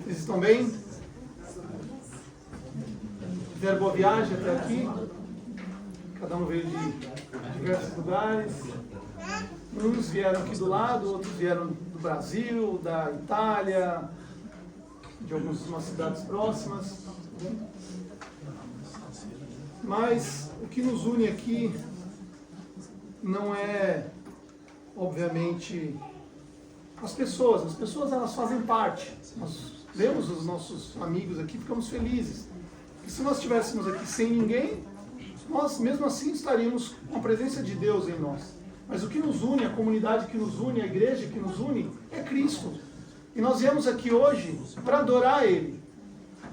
Vocês estão bem? Fizeram boa viagem até aqui? Cada um veio de diversos lugares. Uns vieram aqui do lado, outros vieram do Brasil, da Itália, de algumas cidades próximas. Mas o que nos une aqui não é, obviamente, as pessoas. As pessoas, elas fazem parte. Nós vemos os nossos amigos aqui, ficamos felizes. E se nós estivéssemos aqui sem ninguém, nós mesmo assim estaríamos com a presença de Deus em nós. Mas o que nos une, a comunidade que nos une, a igreja que nos une, é Cristo. E nós viemos aqui hoje para adorar Ele,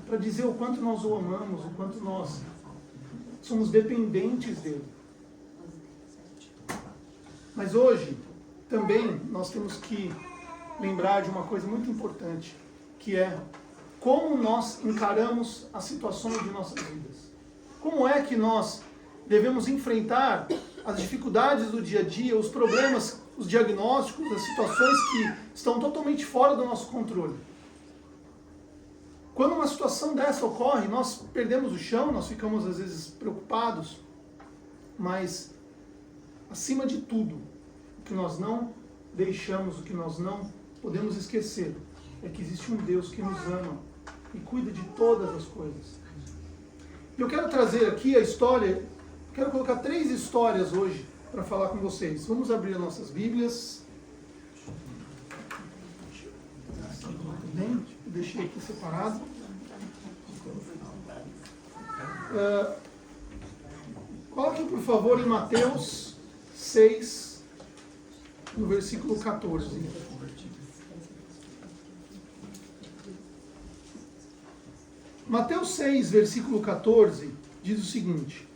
para dizer o quanto nós o amamos, o quanto nós somos dependentes dEle. Mas hoje, também, nós temos que lembrar de uma coisa muito importante, que é como nós encaramos as situações de nossas vidas. Como é que nós devemos enfrentar as dificuldades do dia a dia, os problemas, os diagnósticos, as situações que estão totalmente fora do nosso controle. Quando uma situação dessa ocorre, nós perdemos o chão, nós ficamos às vezes preocupados, mas acima de tudo, o que nós não deixamos, o que nós não podemos esquecer, é que existe um Deus que nos ama e cuida de todas as coisas. E eu quero trazer aqui a história, quero colocar 3 histórias hoje para falar com vocês. Vamos abrir as nossas Bíblias. Bem, eu deixei aqui separado. Coloque, por favor, em Mateus 6, no versículo 14. Mateus 6, versículo 14, diz o seguinte.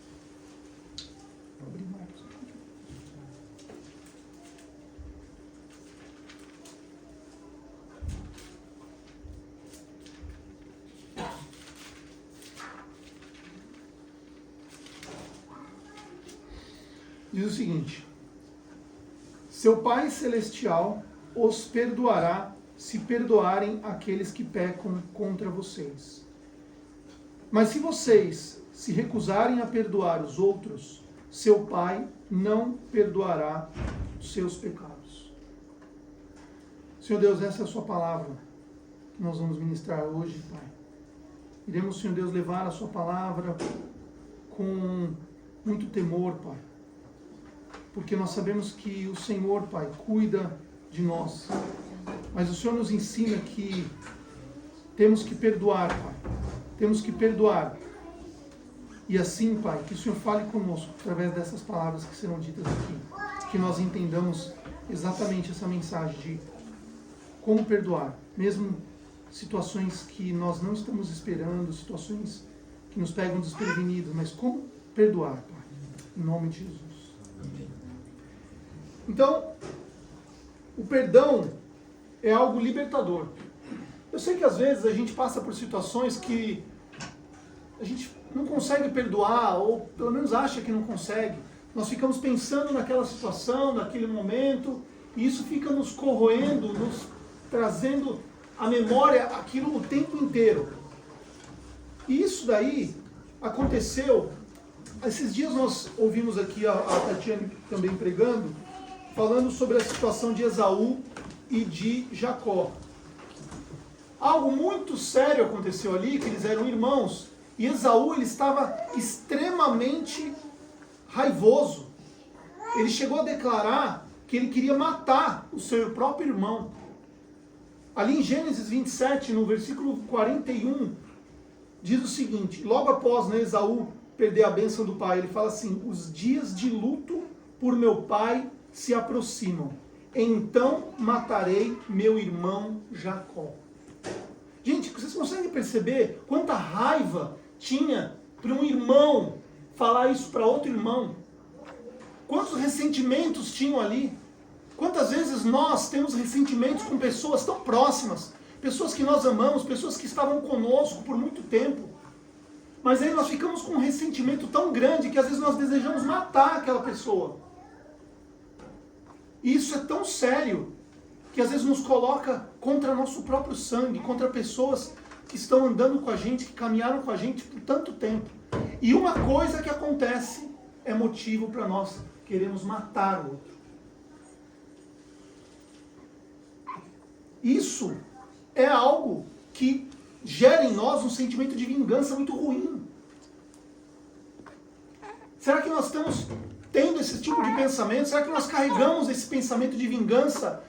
Diz o seguinte: seu Pai Celestial os perdoará se perdoarem aqueles que pecam contra vocês. Mas se vocês se recusarem a perdoar os outros, seu Pai não perdoará os seus pecados. Senhor Deus, essa é a sua palavra que nós vamos ministrar hoje, Pai. Iremos, Senhor Deus, levar a sua palavra com muito temor, Pai. Porque nós sabemos que o Senhor, Pai, cuida de nós. Mas o Senhor nos ensina que temos que perdoar, Pai. Temos que perdoar. E assim, Pai, que o Senhor fale conosco através dessas palavras que serão ditas aqui. Que nós entendamos exatamente essa mensagem de como perdoar. Mesmo situações que nós não estamos esperando, situações que nos pegam desprevenidos, mas como perdoar, Pai. Em nome de Jesus. Amém. Então, o perdão é algo libertador. Eu sei que às vezes a gente passa por situações que a gente não consegue perdoar, ou pelo menos acha que não consegue. Nós ficamos pensando naquela situação, naquele momento, e isso fica nos corroendo, nos trazendo à memória aquilo o tempo inteiro. E isso daí aconteceu. Esses dias nós ouvimos aqui a Tatiane também pregando, falando sobre a situação de Esaú e de Jacó. Algo muito sério aconteceu ali, que eles eram irmãos, e Esaú ele estava extremamente raivoso. Ele chegou a declarar que ele queria matar o seu próprio irmão. Ali em Gênesis 27, no versículo 41, diz o seguinte, logo após Esaú perder a bênção do pai, ele fala assim: os dias de luto por meu pai se aproximam, então matarei meu irmão Jacó. Gente, vocês conseguem perceber quanta raiva tinha para um irmão falar isso para outro irmão? Quantos ressentimentos tinham ali? Quantas vezes nós temos ressentimentos com pessoas tão próximas, pessoas que nós amamos, pessoas que estavam conosco por muito tempo, mas aí nós ficamos com um ressentimento tão grande que às vezes nós desejamos matar aquela pessoa. E isso é tão sério que às vezes nos coloca contra nosso próprio sangue, contra pessoas que estão andando com a gente, que caminharam com a gente por tanto tempo. E uma coisa que acontece é motivo para nós queremos matar o outro. Isso é algo que gera em nós um sentimento de vingança muito ruim. Será que nós estamos tendo esse tipo de pensamento? Será que nós carregamos esse pensamento de vingança,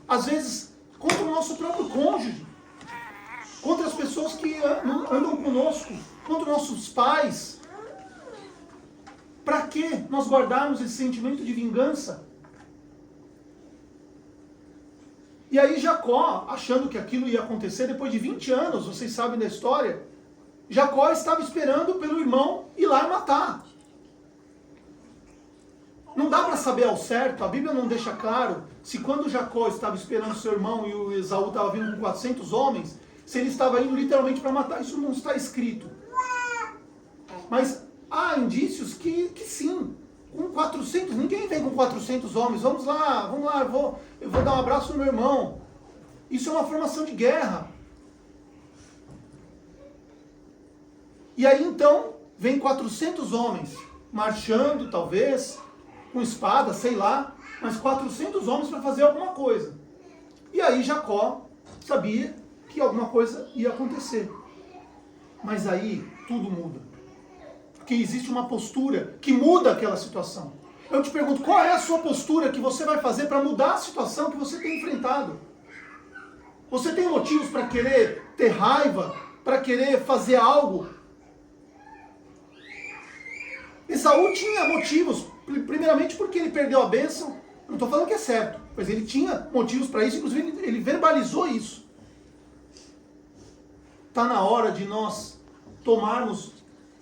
às vezes, contra o nosso próprio cônjuge? Contra as pessoas que andam conosco? Contra nossos pais? Para que nós guardarmos esse sentimento de vingança? E aí Jacó, achando que aquilo ia acontecer, depois de 20 anos, vocês sabem da história, Jacó estava esperando pelo irmão ir lá e matar. Não dá para saber ao certo, a Bíblia não deixa claro, se quando Jacó estava esperando seu irmão e o Esaú estava vindo com 400 homens, se ele estava indo literalmente para matar. Isso não está escrito. Mas há indícios que sim. Com 400, ninguém vem com 400 homens. Vamos lá, eu vou dar um abraço no meu irmão. Isso é uma formação de guerra. E aí então, vem 400 homens, marchando talvez, com espada, sei lá, mas 400 homens para fazer alguma coisa. E aí Jacó sabia que alguma coisa ia acontecer. Mas aí tudo muda. Porque existe uma postura que muda aquela situação. Eu te pergunto, qual é a sua postura que você vai fazer para mudar a situação que você tem enfrentado? Você tem motivos para querer ter raiva, para querer fazer algo? Esaú tinha motivos, primeiramente porque ele perdeu a bênção. Não estou falando que é certo, mas ele tinha motivos para isso, inclusive ele verbalizou isso. Está na hora de nós tomarmos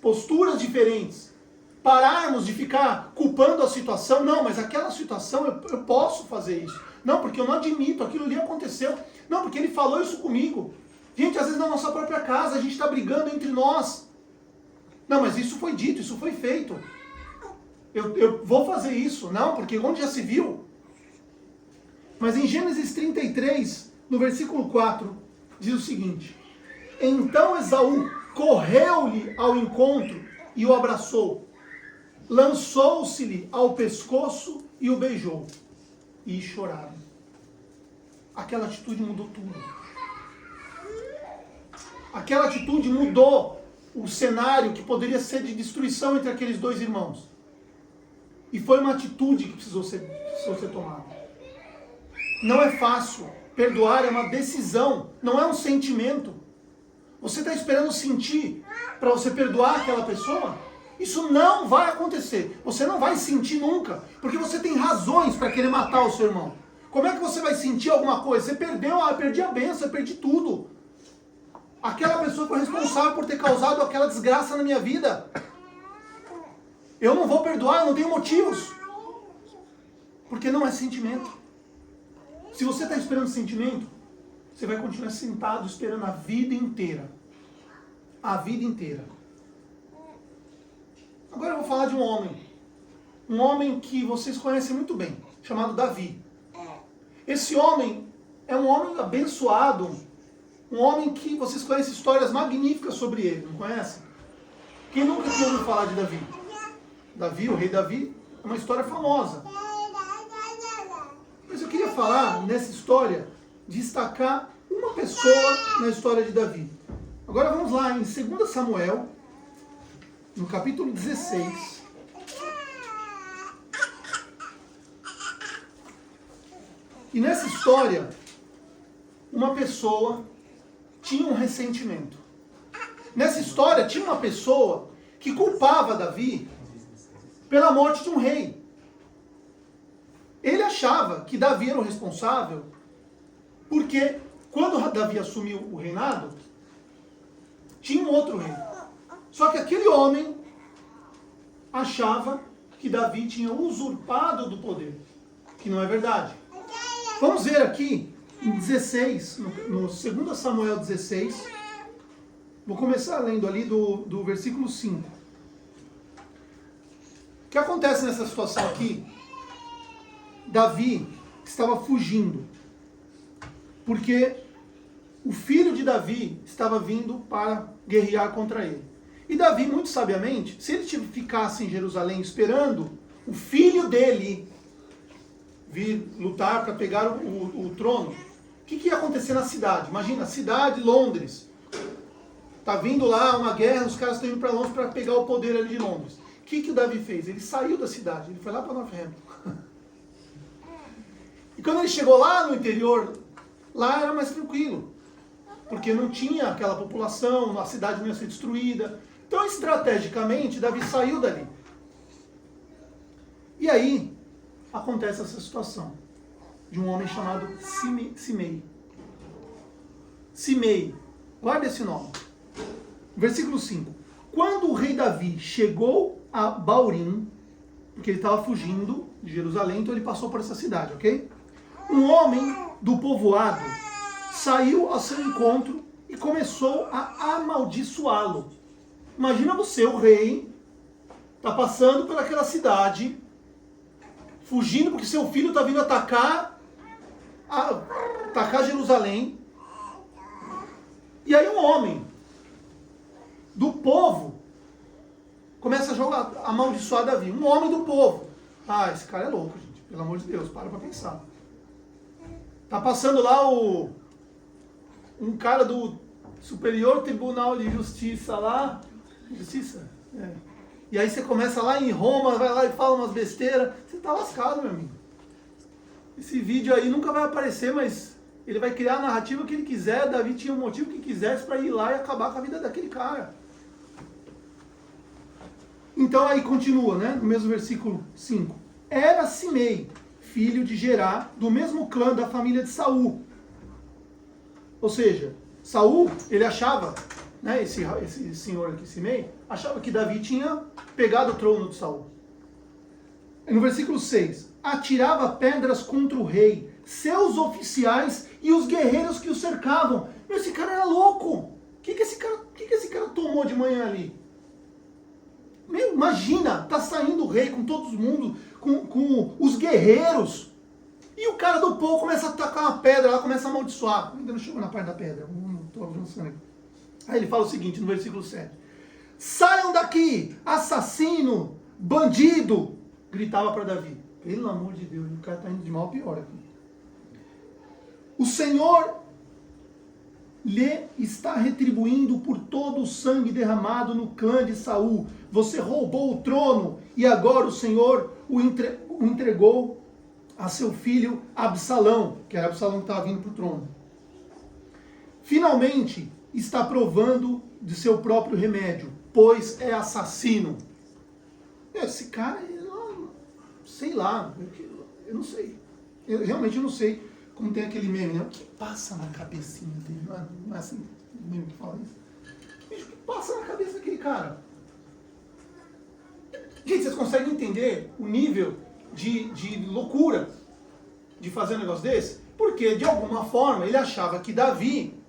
posturas diferentes, pararmos de ficar culpando a situação. Não, mas aquela situação eu posso fazer isso. Não, porque eu não admito, aquilo ali aconteceu. Não, porque ele falou isso comigo. Gente, às vezes na nossa própria casa a gente está brigando entre nós. Não, mas isso foi dito, isso foi feito. Eu vou fazer isso. Não, porque onde já se viu? Mas em Gênesis 33, no versículo 4, diz o seguinte: então Esaú correu-lhe ao encontro e o abraçou. Lançou-se-lhe ao pescoço e o beijou. E choraram. Aquela atitude mudou tudo. Aquela atitude mudou o cenário que poderia ser de destruição entre aqueles dois irmãos. E foi uma atitude que precisou ser tomada. Não é fácil. Perdoar é uma decisão, não é um sentimento. Você está esperando sentir para você perdoar aquela pessoa? Isso não vai acontecer. Você não vai sentir nunca, porque você tem razões para querer matar o seu irmão. Como é que você vai sentir alguma coisa? Você perdeu, eu perdi a bênção, eu perdi tudo. Aquela pessoa foi responsável por ter causado aquela desgraça na minha vida. Eu não vou perdoar, eu não tenho motivos. Porque não é sentimento. Se você está esperando sentimento, você vai continuar sentado esperando a vida inteira. A vida inteira. Agora eu vou falar de um homem. Um homem que vocês conhecem muito bem, chamado Davi. Esse homem é um homem abençoado. Um homem que vocês conhecem histórias magníficas sobre ele, não conhecem? Quem nunca tinha ouvido falar de Davi? Davi, o rei Davi, é uma história famosa. Mas eu queria falar, nessa história, destacar uma pessoa na história de Davi. Agora vamos lá, em 2 Samuel, no capítulo 16. E nessa história, uma pessoa tinha um ressentimento. Nessa história, tinha uma pessoa que culpava Davi pela morte de um rei. Ele achava que Davi era o responsável, porque quando Davi assumiu o reinado, tinha um outro rei. Só que aquele homem achava que Davi tinha usurpado do poder, que não é verdade. Vamos ver aqui em 16, no 2 Samuel 16, vou começar lendo ali do versículo 5. O que acontece nessa situação aqui? Davi estava fugindo. Porque o filho de Davi estava vindo para guerrear contra ele. E Davi, muito sabiamente, se ele ficasse em Jerusalém esperando o filho dele vir lutar para pegar o trono, o que ia acontecer na cidade? Imagina, cidade, Londres. Tá vindo lá uma guerra, os caras estão indo para Londres para pegar o poder ali de Londres. O que o Davi fez? Ele saiu da cidade, ele foi lá para Northampton. E quando ele chegou lá no interior, lá era mais tranquilo. Porque não tinha aquela população, a cidade não ia ser destruída. Então, estrategicamente, Davi saiu dali. E aí, acontece essa situação de um homem chamado Simei. Simei, guarda esse nome. Versículo 5. Quando o rei Davi chegou a Baurim, porque ele estava fugindo de Jerusalém, então ele passou por essa cidade, ok? Um homem do povoado saiu ao seu encontro e começou a amaldiçoá-lo. Imagina você, o rei, está passando pelaquela cidade, fugindo porque seu filho está vindo atacar Jerusalém. E aí um homem do povo começa a amaldiçoar Davi. Um homem do povo. Ah, esse cara é louco, gente. Pelo amor de Deus, para pensar. Tá passando lá um cara do Superior Tribunal de Justiça lá. Justiça? É. E aí você começa lá em Roma, vai lá e fala umas besteiras. Você tá lascado, meu amigo. Esse vídeo aí nunca vai aparecer, mas ele vai criar a narrativa que ele quiser. Davi tinha um motivo que quisesse para ir lá e acabar com a vida daquele cara. Então aí continua, né? No mesmo versículo 5. Era Simei, filho de Gerá, do mesmo clã da família de Saul. Ou seja, Saul, ele achava, né, esse senhor aqui, Simei, achava que Davi tinha pegado o trono de Saul. E no versículo 6, atirava pedras contra o rei, seus oficiais e os guerreiros que o cercavam. Meu, esse cara era louco. O que esse cara tomou de manhã ali? Meu, imagina, tá saindo o rei com todo mundo, com os guerreiros, e o cara do povo começa a tacar uma pedra, ela começa a amaldiçoar. Ainda não chegou na parte da pedra, não estou avançando aqui. Aí ele fala o seguinte, no versículo 7. Saiam daqui, assassino, bandido, gritava para Davi. Pelo amor de Deus, o cara está indo de mal a pior aqui. O Senhor lhe está retribuindo por todo o sangue derramado no clã de Saul. Você roubou o trono e agora o Senhor o entregou a seu filho Absalão, que era Absalão que estava vindo para o trono. Finalmente está provando de seu próprio remédio, pois é assassino. Esse cara, sei lá, eu não sei. Eu realmente não sei. Como tem aquele meme, né? O que passa na cabecinha dele? Não é assim o meme que fala isso? Bicho, o que passa na cabeça daquele cara? Gente, vocês conseguem entender o nível de loucura de fazer um negócio desse? Porque, de alguma forma, ele achava que Davi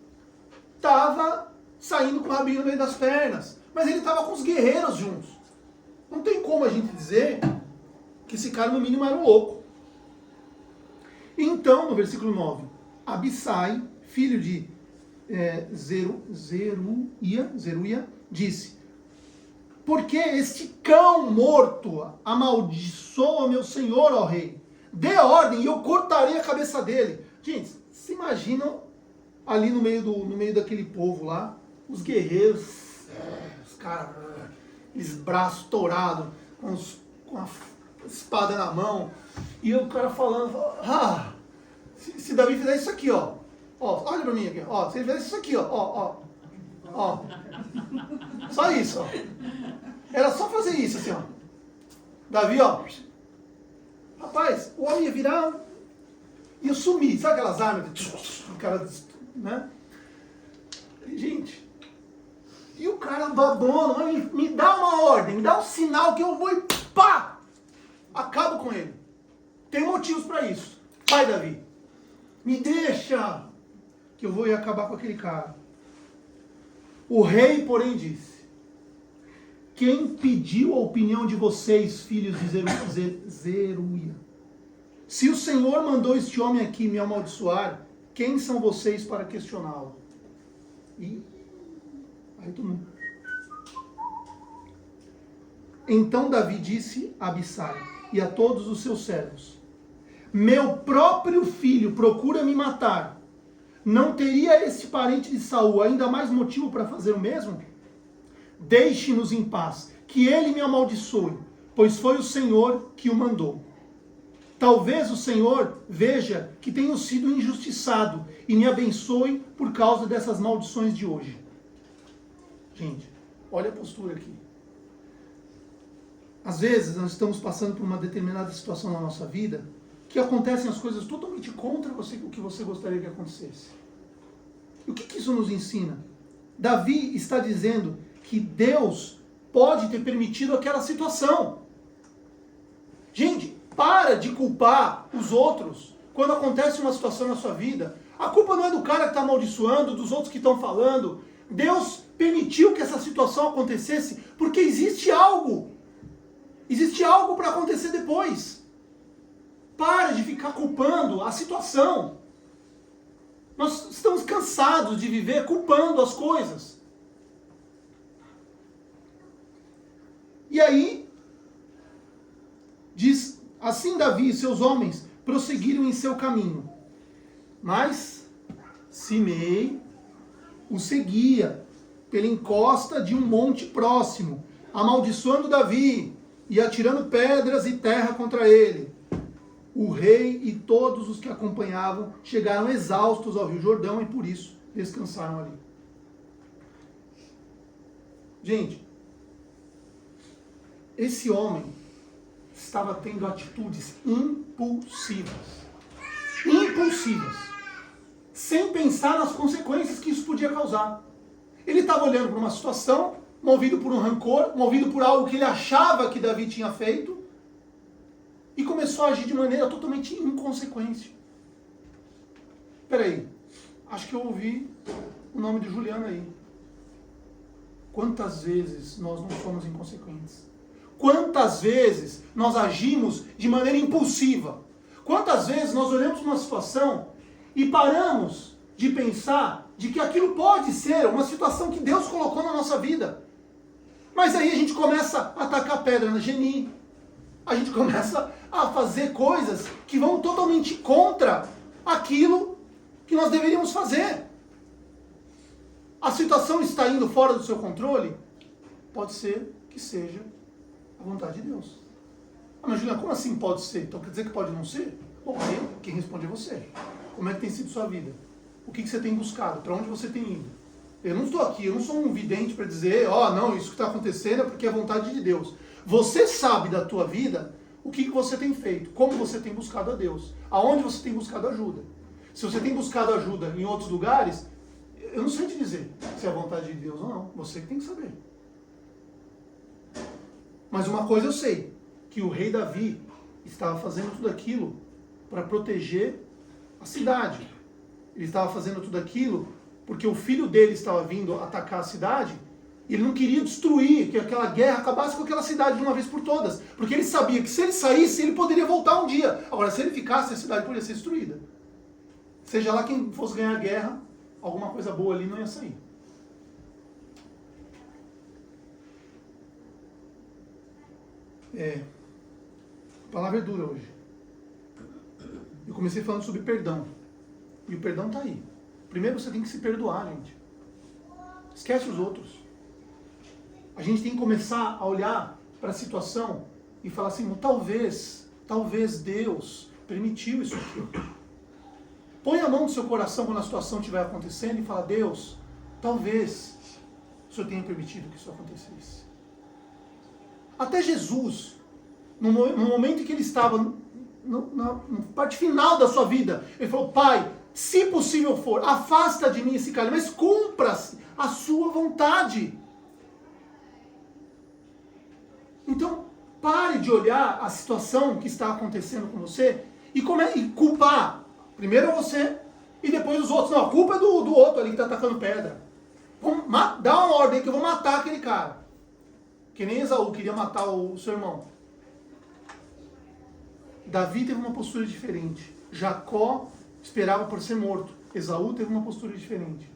estava saindo com o rabinho no meio das pernas. Mas ele estava com os guerreiros juntos. Não tem como a gente dizer que esse cara, no mínimo, era um louco. Então, no versículo 9, Abissai, filho de Zeruia, disse: porque este cão morto amaldiçoa meu senhor, ó rei? Dê ordem e eu cortarei a cabeça dele. Gente, se imaginam ali no meio daquele povo lá, os guerreiros, os caras, aqueles braços tourados, com a espada na mão, e o cara falando, se Davi fizer isso aqui, ó, olha pra mim aqui, ó, se ele fizer isso aqui, ó, só isso, ó, era só fazer isso assim, ó, Davi, ó, rapaz, o homem ia virar, ia sumir, sabe aquelas armas, o cara, né, gente, e o cara babando, me dá uma ordem, me dá um sinal que eu vou e pá! Acabo com ele. Tem motivos para isso. Vai, Davi. Me deixa que eu vou ir acabar com aquele cara. O rei, porém, disse: quem pediu a opinião de vocês, filhos de Zeruia? Se o Senhor mandou este homem aqui me amaldiçoar, quem são vocês para questioná-lo? E aí todo mundo... Então Davi disse a Abissai e a todos os seus servos: meu próprio filho procura me matar. Não teria este parente de Saul ainda mais motivo para fazer o mesmo? Deixe-nos em paz, que ele me amaldiçoe, pois foi o Senhor que o mandou. Talvez o Senhor veja que tenho sido injustiçado e me abençoe por causa dessas maldições de hoje. Gente, olha a postura aqui. Às vezes nós estamos passando por uma determinada situação na nossa vida que acontecem as coisas totalmente contra você, o que você gostaria que acontecesse. E o que isso nos ensina? Davi está dizendo que Deus pode ter permitido aquela situação. Gente, para de culpar os outros quando acontece uma situação na sua vida. A culpa não é do cara que está amaldiçoando, dos outros que estão falando. Deus permitiu que essa situação acontecesse porque existe algo. Existe algo para acontecer depois. Para de ficar culpando a situação. Nós estamos cansados de viver culpando as coisas. E aí, diz, assim Davi e seus homens prosseguiram em seu caminho. Mas Simei o seguia pela encosta de um monte próximo, amaldiçoando Davi e atirando pedras e terra contra ele. O rei e todos os que acompanhavam chegaram exaustos ao Rio Jordão e por isso descansaram ali. Gente, esse homem estava tendo atitudes impulsivas. Impulsivas. Sem pensar nas consequências que isso podia causar. Ele estava olhando para uma situação, movido por um rancor, movido por algo que ele achava que Davi tinha feito, e começou a agir de maneira totalmente inconsequente. Peraí, acho que eu ouvi o nome de Juliana aí. Quantas vezes nós não somos inconsequentes? Quantas vezes nós agimos de maneira impulsiva? Quantas vezes nós olhamos uma situação e paramos de pensar de que aquilo pode ser uma situação que Deus colocou na nossa vida? Mas aí a gente começa a atacar pedra na Geni. A gente começa a fazer coisas que vão totalmente contra aquilo que nós deveríamos fazer. A situação está indo fora do seu controle? Pode ser que seja a vontade de Deus. Ah, mas Juliana, como assim pode ser? Então quer dizer que pode não ser? Bom, aí quem responde é você. Como é que tem sido sua vida? O que você tem buscado? Para onde você tem ido? Eu não estou aqui, eu não sou um vidente para dizer, não, isso que está acontecendo é porque é a vontade de Deus. Você sabe da tua vida o que você tem feito, como você tem buscado a Deus, aonde você tem buscado ajuda. Se você tem buscado ajuda em outros lugares, eu não sei te dizer se é a vontade de Deus ou não, você que tem que saber. Mas uma coisa eu sei, que o rei Davi estava fazendo tudo aquilo para proteger a cidade. Ele estava fazendo tudo aquilo porque o filho dele estava vindo atacar a cidade e ele não queria destruir, que aquela guerra acabasse com aquela cidade de uma vez por todas. Porque ele sabia que se ele saísse, ele poderia voltar um dia. Agora, se ele ficasse, a cidade poderia ser destruída. Seja lá quem fosse ganhar a guerra, alguma coisa boa ali não ia sair. A palavra é dura hoje. Eu comecei falando sobre perdão. E o perdão está aí. Primeiro você tem que se perdoar, gente. Esquece os outros. A gente tem que começar a olhar para a situação e falar assim, talvez Deus permitiu isso aqui. Põe a mão no seu coração quando a situação estiver acontecendo e fala, Deus, talvez o Senhor tenha permitido que isso acontecesse. Até Jesus, no momento em que ele estava na parte final da sua vida, ele falou, Pai, se possível for, afasta de mim esse cálice, mas cumpra-se a sua vontade. Então, pare de olhar a situação que está acontecendo com você e culpar primeiro você e depois os outros. Não, a culpa é do outro ali que está atacando pedra. Dá uma ordem que eu vou matar aquele cara. Que nem Esaú queria matar o seu irmão. Davi teve uma postura diferente. Jacó esperava por ser morto. Esaú teve uma postura diferente.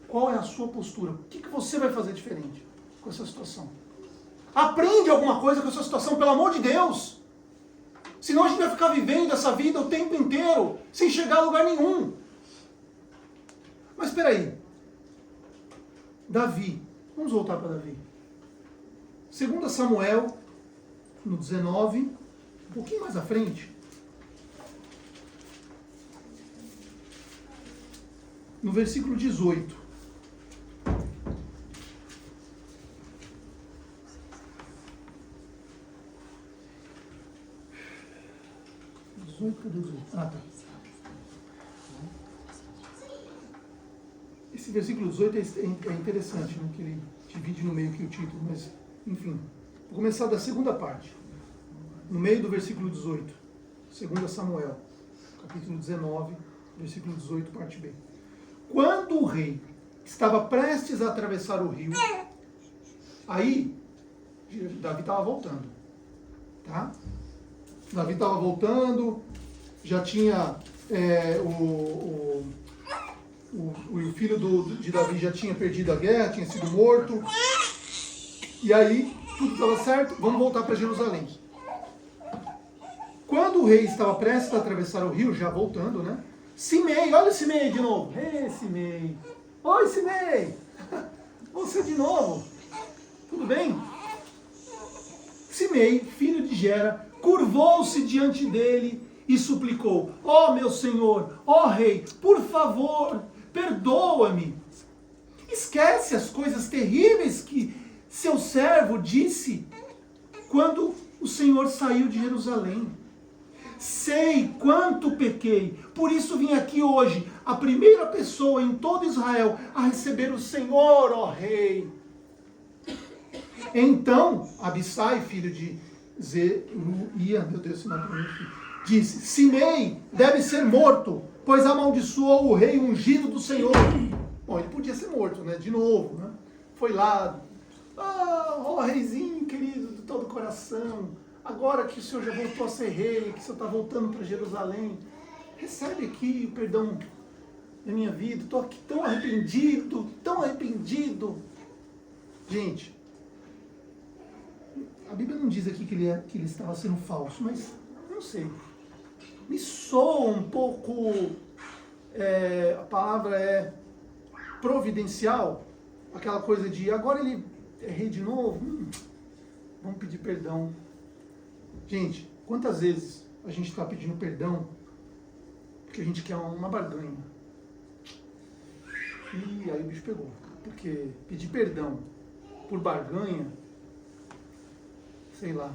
Qual é a sua postura? O que você vai fazer diferente com essa situação? Aprende alguma coisa com essa situação, pelo amor de Deus. Senão a gente vai ficar vivendo essa vida o tempo inteiro, sem chegar a lugar nenhum. Mas espera aí. Davi. Vamos voltar para Davi. 2 Samuel, no 19, um pouquinho mais à frente. No versículo 18. Ah, tá. Esse versículo 18 é interessante, né? Que ele divide no meio aqui o título, mas, enfim. Vou começar da segunda parte. No meio do versículo 18. 2 Samuel, capítulo 19, versículo 18, parte B. Quando o rei estava prestes a atravessar o rio, aí Davi estava voltando, tá? Davi estava voltando, já tinha o filho de Davi já tinha perdido a guerra, tinha sido morto, e aí tudo estava certo, vamos voltar para Jerusalém. Quando o rei estava prestes a atravessar o rio, já voltando, né? Simei, olha o Simei de novo. Ei, Simei. Oi, Simei. Você de novo. Tudo bem? Simei, filho de Gera, curvou-se diante dele e suplicou: ó meu senhor, ó rei, por favor, perdoa-me. Esquece as coisas terríveis que seu servo disse quando o Senhor saiu de Jerusalém. Sei quanto pequei, por isso vim aqui hoje, a primeira pessoa em todo Israel a receber o Senhor, ó rei. Então, Abissai, filho de Zeruia, meu Deus, esse nome disse: Simei deve ser morto, pois amaldiçoou o rei ungido do Senhor. Bom, ele podia ser morto, né? De novo, né? Foi lá, ó reizinho querido de todo coração, agora que o senhor já voltou a ser rei, que o senhor está voltando para Jerusalém, recebe aqui o perdão da minha vida, estou aqui tão arrependido, tão arrependido. Gente, a Bíblia não diz aqui que ele estava sendo falso, mas não sei. Me soa um pouco, a palavra é providencial, aquela coisa de agora ele é rei de novo, vamos pedir perdão. Gente, quantas vezes a gente está pedindo perdão porque a gente quer uma barganha? E aí o bicho pegou. Porque pedir perdão por barganha, sei lá,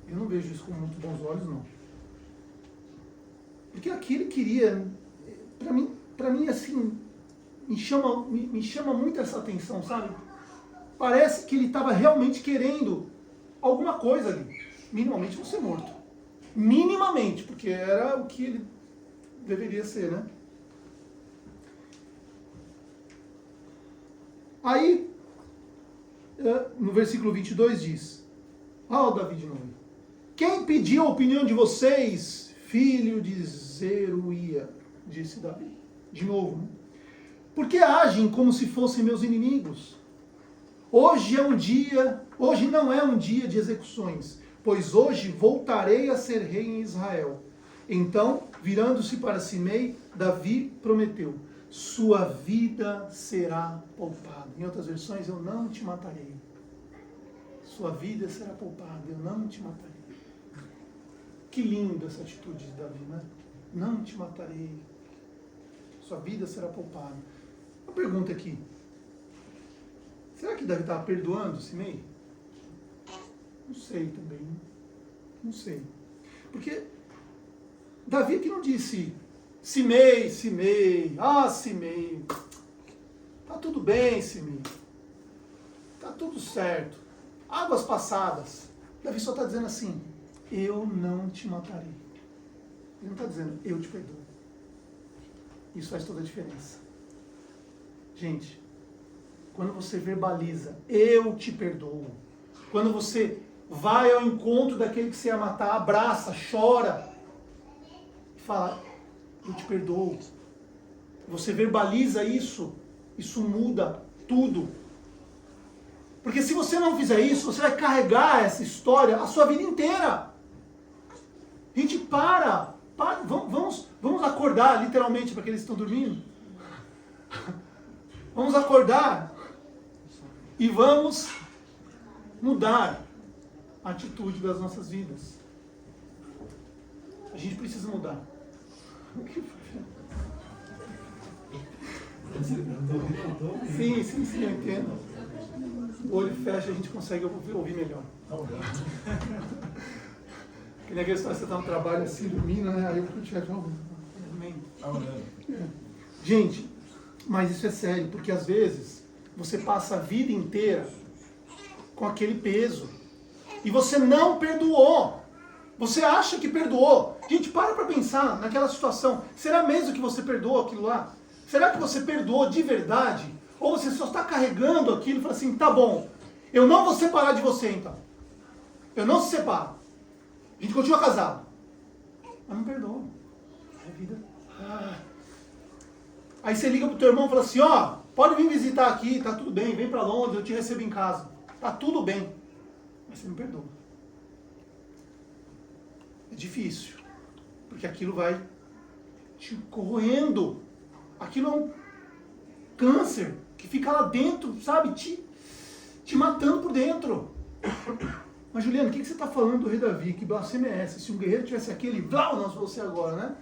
eu não vejo isso com muito bons olhos, não. Porque aqui ele queria, para mim assim, me chama muito essa atenção, sabe? Parece que ele estava realmente querendo alguma coisa ali. Minimamente você morto. Minimamente, porque era o que ele deveria ser, né? Aí, no versículo 22 diz: ó, Davi de novo. Quem pediu a opinião de vocês, filho de Zeruia? Disse Davi. De novo, né? Porque agem como se fossem meus inimigos. Hoje não é um dia de execuções, pois hoje voltarei a ser rei em Israel. Então, virando-se para Simei, Davi prometeu: sua vida será poupada. Em outras versões, eu não te matarei. Sua vida será poupada, eu não te matarei. Que linda essa atitude de Davi, né? Não te matarei. Sua vida será poupada. Uma pergunta aqui. Será que Davi estava perdoando Simei? Não sei também. Não sei. Porque Davi que não disse: Simei, Simei, Simei. Tá tudo bem, Simei. Tá tudo certo. Águas passadas. Davi só está dizendo assim: eu não te matarei. Ele não está dizendo: eu te perdoo. Isso faz toda a diferença. Gente, quando você verbaliza: eu te perdoo. Quando você vai ao encontro daquele que você ia matar, abraça, chora e fala: eu te perdoo. você verbaliza isso, isso muda tudo. Porque se você não fizer isso, você vai carregar essa história a sua vida inteira. Gente, vamos acordar, literalmente, para aqueles que estão dormindo. Vamos acordar e vamos mudar a atitude das nossas vidas. A gente precisa mudar. Sim, eu entendo. O olho fecha, a gente consegue ouvir melhor. Que nem aquela história, você está no trabalho assim, dormindo, né? Aí eu estiver ouvindo. Amém. Gente, mas isso é sério, porque às vezes você passa a vida inteira com aquele peso e você não perdoou. Você acha que perdoou. Gente, para pensar naquela situação. Será mesmo que você perdoou aquilo lá? Será que você perdoou de verdade? Ou você só está carregando aquilo e fala assim, tá bom, eu não vou separar de você então. Eu não se separo. A gente continua casado. Mas não perdoa. É vida. Aí você liga pro teu irmão e fala assim, ó, pode vir visitar aqui, tá tudo bem, vem para Londres, eu te recebo em casa. Tá tudo bem. Mas você não perdoa. É difícil. Porque aquilo vai te corroendo. Aquilo é um câncer que fica lá dentro, sabe? Te matando por dentro. Mas Juliano, o que você está falando do rei Davi? Que blasfêmia é essa? Se um guerreiro tivesse aquele, blau, nós você agora, né?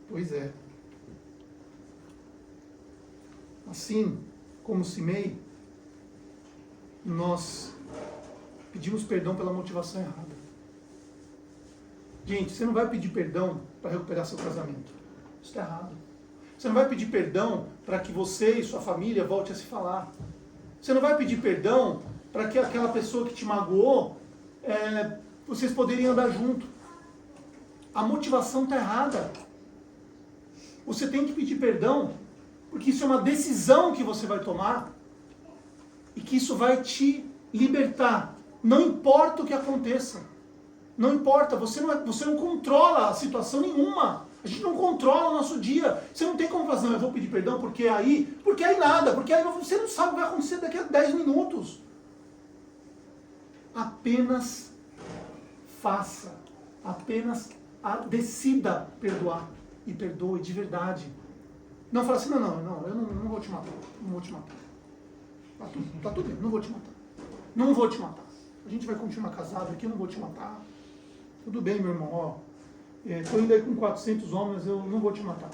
Pois é. Assim como Simei, nós pedimos perdão pela motivação errada. Gente, você não vai pedir perdão para recuperar seu casamento. Isso está errado. Você não vai pedir perdão para que você e sua família voltem a se falar. Você não vai pedir perdão para que aquela pessoa que te magoou, vocês poderiam andar junto. A motivação está errada. Você tem que pedir perdão, porque isso é uma decisão que você vai tomar e que isso vai te libertar. Não importa o que aconteça. Não importa, você não controla a situação nenhuma. A gente não controla o nosso dia. Você não tem como falar assim, eu vou pedir perdão porque aí nada, porque aí você não sabe o que vai acontecer daqui a 10 minutos. Apenas faça, apenas decida perdoar e perdoe de verdade. Não fala assim, não, eu não vou te matar, não vou te matar. Tá tudo bem, não vou te matar. Não vou te matar. A gente vai continuar casado aqui, eu não vou te matar. Tudo bem, meu irmão, ó. Estou indo aí com 400 homens, eu não vou te matar.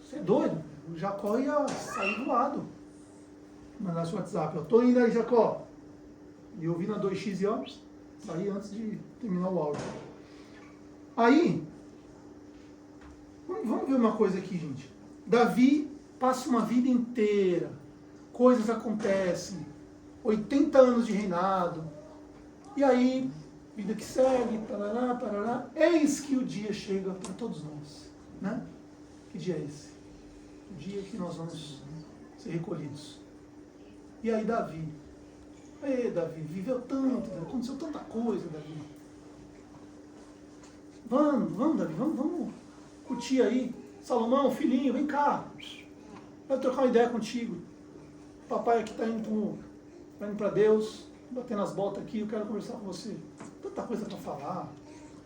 Você é doido? O Jacó ia sair do lado. Mandar seu WhatsApp. Estou indo aí, Jacó. E eu vi na 2x e ó, saí antes de terminar o áudio. Aí, vamos ver uma coisa aqui, gente. Davi passa uma vida inteira. Coisas acontecem. 80 anos de reinado. E aí, vida que segue, parará. Eis que o dia chega para todos nós. Né? Que dia é esse? O dia que nós vamos ser recolhidos. E aí Davi. Davi, viveu tanto, aconteceu tanta coisa, Davi. Vamos, Davi, vamos curtir aí. Salomão, filhinho, vem cá. Quero trocar uma ideia contigo. Papai aqui está indo para Deus, batendo as botas aqui, eu quero conversar com você. Tanta coisa para falar.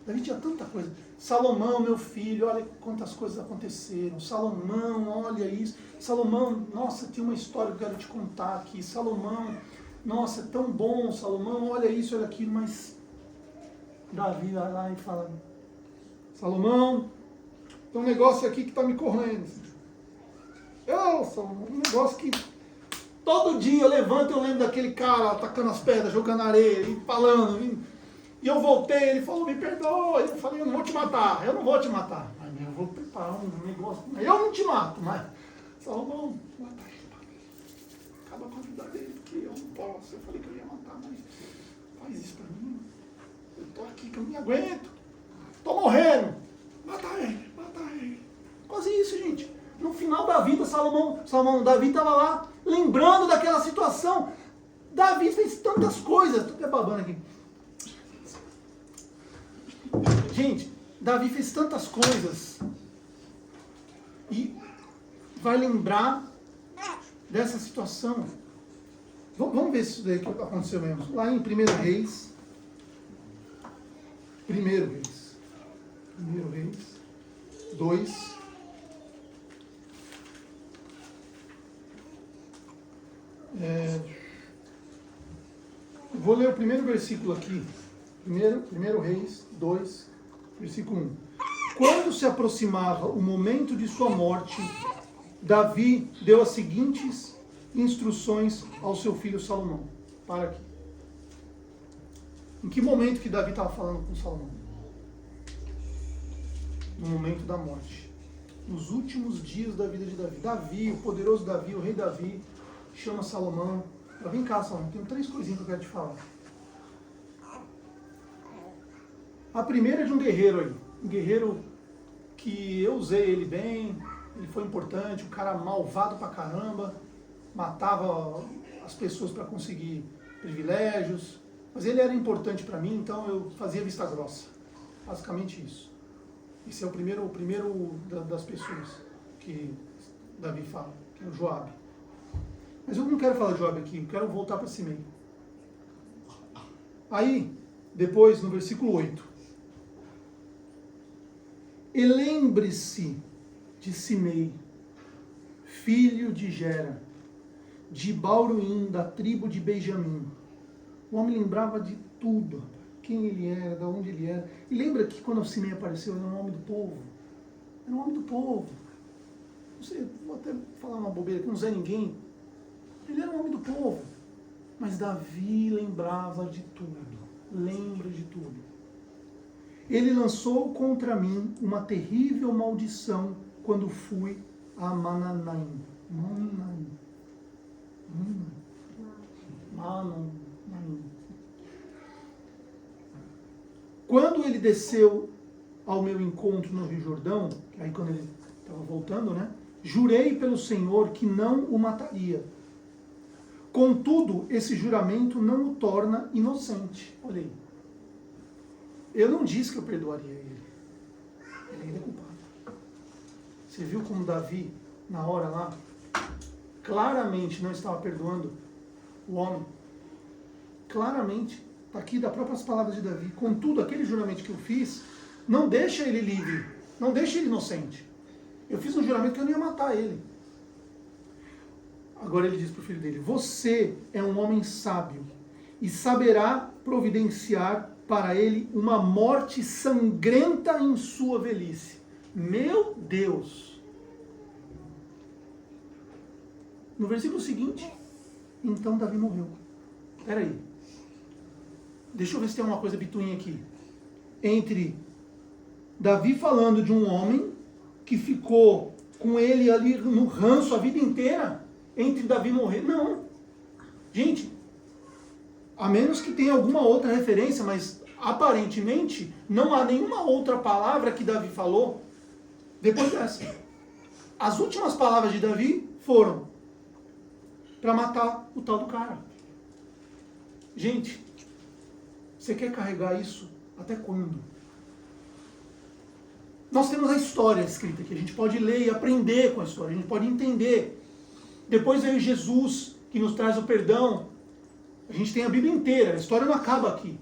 Davi tinha tanta coisa. Salomão, meu filho, olha quantas coisas aconteceram. Salomão, olha isso. Salomão, nossa, tem uma história que eu quero te contar aqui. Salomão, nossa, é tão bom, Salomão, olha isso, olha aquilo. Mas Davi vai lá e fala, Salomão, tem um negócio aqui que está me correndo. Salomão, um negócio que todo dia eu levanto e eu lembro daquele cara atacando as pedras, jogando areia, e falando. E eu voltei, ele falou, me perdoa. Eu falei, eu não vou te matar. Eu vou preparar um negócio. Eu não te mato, mas Salomão, mata ele. Acaba com a vida dele, porque eu não posso. Eu falei que eu ia matar, mas faz isso pra mim. Eu tô aqui que eu não me aguento. Tô morrendo. Mata ele. Quase isso, gente. No final da vida, Davi estava lá, lembrando daquela situação. Davi fez tantas coisas. Tô até babando aqui. Gente, Davi fez tantas coisas e vai lembrar dessa situação. Vamos ver se isso daí aconteceu mesmo. Lá em 1 Reis. 1 Reis 2. Vou ler o primeiro versículo aqui. 1 Reis 2, versículo 1. Quando se aproximava o momento de sua morte, Davi deu as seguintes instruções ao seu filho Salomão. Para aqui. Em que momento que Davi estava falando com Salomão? No momento da morte. Nos últimos dias da vida de Davi. Davi, o poderoso Davi, o rei Davi, chama Salomão. Vem cá, Salomão, tem 3 coisinhas que eu quero te falar. A primeira é de um guerreiro aí. Um guerreiro que eu usei ele bem, ele foi importante, um cara malvado pra caramba, matava as pessoas para conseguir privilégios, mas ele era importante para mim, então eu fazia vista grossa. Basicamente isso. Esse é o primeiro das pessoas que Davi fala, que é o Joabe. Mas eu não quero falar de Joabe aqui, eu quero voltar para Simei. Aí, depois, no versículo 8. E lembre-se de Simei, filho de Gera, de Bauruim, da tribo de Benjamim. O homem lembrava de tudo, quem ele era, de onde ele era. E lembra que quando o Simei apareceu, ele era um homem do povo. Era um homem do povo. Não sei, vou até falar uma bobeira aqui, não Zé Ninguém. Ele era um homem do povo. Mas Davi lembrava de tudo. Lembra de tudo. Ele lançou contra mim uma terrível maldição quando fui a Mananaim. Quando ele desceu ao meu encontro no Rio Jordão, aí quando ele estava voltando, né? Jurei pelo Senhor que não o mataria. Contudo, esse juramento não o torna inocente. Olha aí. Eu não disse que eu perdoaria ele. Ele ainda é culpado. Você viu como Davi, na hora lá, claramente não estava perdoando o homem? Claramente. Está aqui das próprias palavras de Davi. Contudo, aquele juramento que eu fiz, não deixa ele livre. Não deixa ele inocente. Eu fiz um juramento que eu não ia matar ele. Agora ele diz para o filho dele: você é um homem sábio e saberá providenciar para ele uma morte sangrenta em sua velhice. Meu Deus! No versículo seguinte, então Davi morreu. Espera aí. Deixa eu ver se tem uma coisa bituinha aqui. Entre Davi falando de um homem que ficou com ele ali no ranço a vida inteira, entre Davi morrer. Não. Gente, a menos que tenha alguma outra referência, mas aparentemente não há nenhuma outra palavra que Davi falou depois dessa. As últimas palavras de Davi foram para matar o tal do cara. Gente, você quer carregar isso até quando? Nós temos a história escrita aqui, a gente pode ler e aprender com a história, a gente pode entender. Depois veio Jesus, que nos traz o perdão. A gente tem a Bíblia inteira, a história não acaba aqui.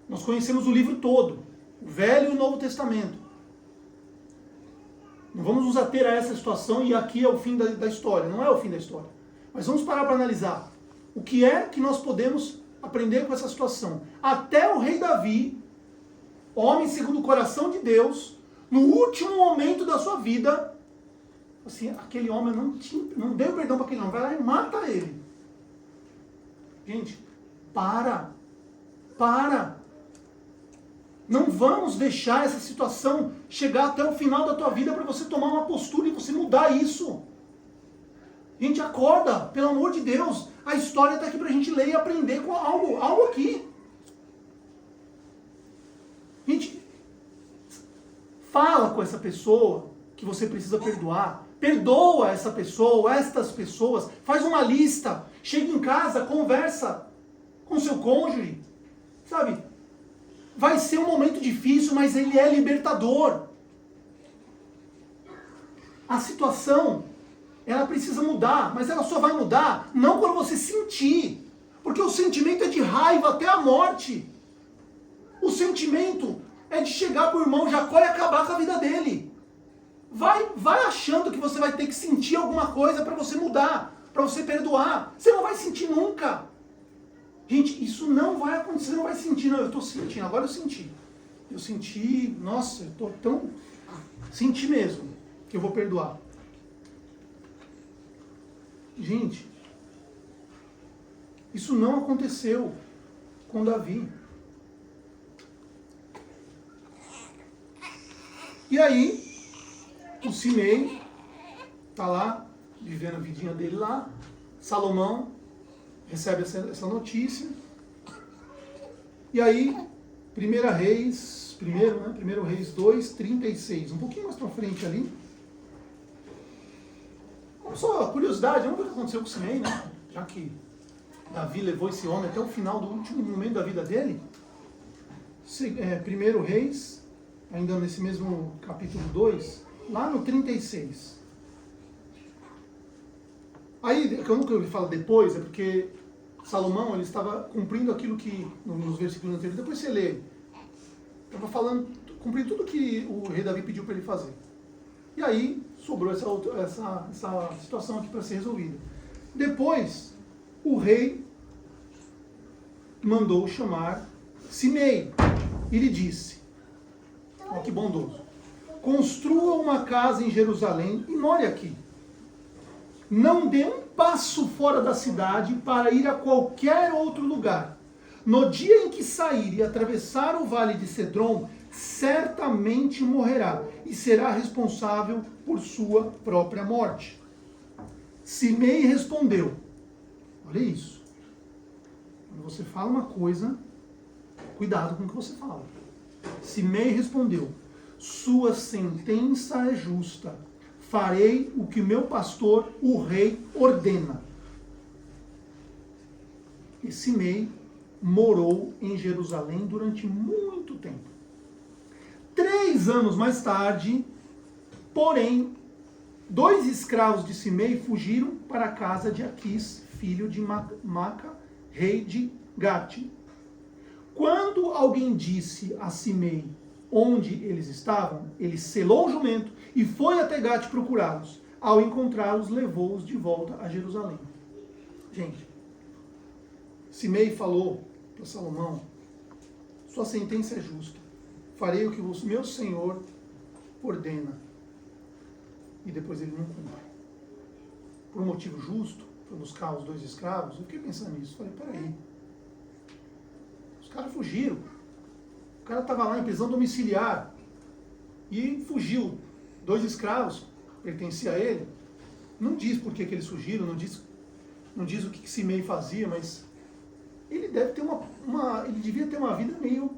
Nós conhecemos o livro todo, o Velho e o Novo Testamento. Não vamos nos ater a essa situação e aqui é o fim da história, não é o fim da história. Mas vamos parar para analisar o que é que nós podemos aprender com essa situação. Até o rei Davi, homem segundo o coração de Deus, no último momento da sua vida, assim, aquele homem não deu perdão para aquele homem, vai lá e mata ele. Gente, para. Não vamos deixar essa situação chegar até o final da tua vida para você tomar uma postura e você mudar isso. Gente, acorda, pelo amor de Deus. A história está aqui para a gente ler e aprender com algo aqui. Gente, fala com essa pessoa que você precisa perdoar. Perdoa essa pessoa, estas pessoas. Faz uma lista. Chega em casa, conversa com seu cônjuge. Sabe? Vai ser um momento difícil, mas ele é libertador. A situação, ela precisa mudar, mas ela só vai mudar não quando você sentir. Porque o sentimento é de raiva até a morte. O sentimento é de chegar pro irmão Jacó e acabar com a vida dele. Vai achando que você vai ter que sentir alguma coisa para você mudar, para você perdoar. Você não vai sentir nunca. Gente, isso não vai acontecer, você não vai sentir. Não, eu estou sentindo, agora eu senti. Eu senti, nossa, eu estou tão... Senti mesmo que eu vou perdoar. Gente, isso não aconteceu com Davi. E aí, o Simei está lá, vivendo a vidinha dele lá. Salomão recebe essa notícia. E aí, 1 Reis 2, 36. Um pouquinho mais para frente ali. Só curiosidade, vamos ver o que aconteceu com o Simei, né? Já que Davi levou esse homem até o final do último momento da vida dele. 1 Reis, ainda nesse mesmo capítulo 2, lá no 36. Aí, quando eu falo depois, é porque Salomão ele estava cumprindo aquilo que, nos versículos anteriores, depois você lê, estava falando, cumprindo tudo que o rei Davi pediu para ele fazer. E aí, sobrou essa situação aqui para ser resolvida. Depois, o rei mandou chamar Simei e lhe disse, ó que bondoso, construa uma casa em Jerusalém e more aqui. Não dê um passo fora da cidade para ir a qualquer outro lugar. No dia em que sair e atravessar o vale de Cedron, certamente morrerá e será responsável por sua própria morte. Simei respondeu, olha isso, quando você fala uma coisa, cuidado com o que você fala. Simei respondeu, sua sentença é justa, farei o que meu pastor, o rei, ordena. E Simei morou em Jerusalém durante muito tempo. 3 anos mais tarde, porém, 2 escravos de Simei fugiram para a casa de Aquis, filho de Maca, rei de Gate. Quando alguém disse a Simei onde eles estavam, ele selou o jumento e foi até Gate procurá-los. Ao encontrá-los, levou-os de volta a Jerusalém. Gente, Simei falou para Salomão, sua sentença é justa. Farei o que o meu Senhor ordena. E depois ele não cumpre. Por um motivo justo, foi buscar os 2 escravos, eu fiquei pensando nisso. Falei, peraí. Os caras fugiram. O cara estava lá em prisão domiciliar. E fugiu. 2 escravos, pertencia a ele. Não diz por que eles fugiram, não diz o que Simei fazia, mas ele deve ter ele devia ter uma vida meio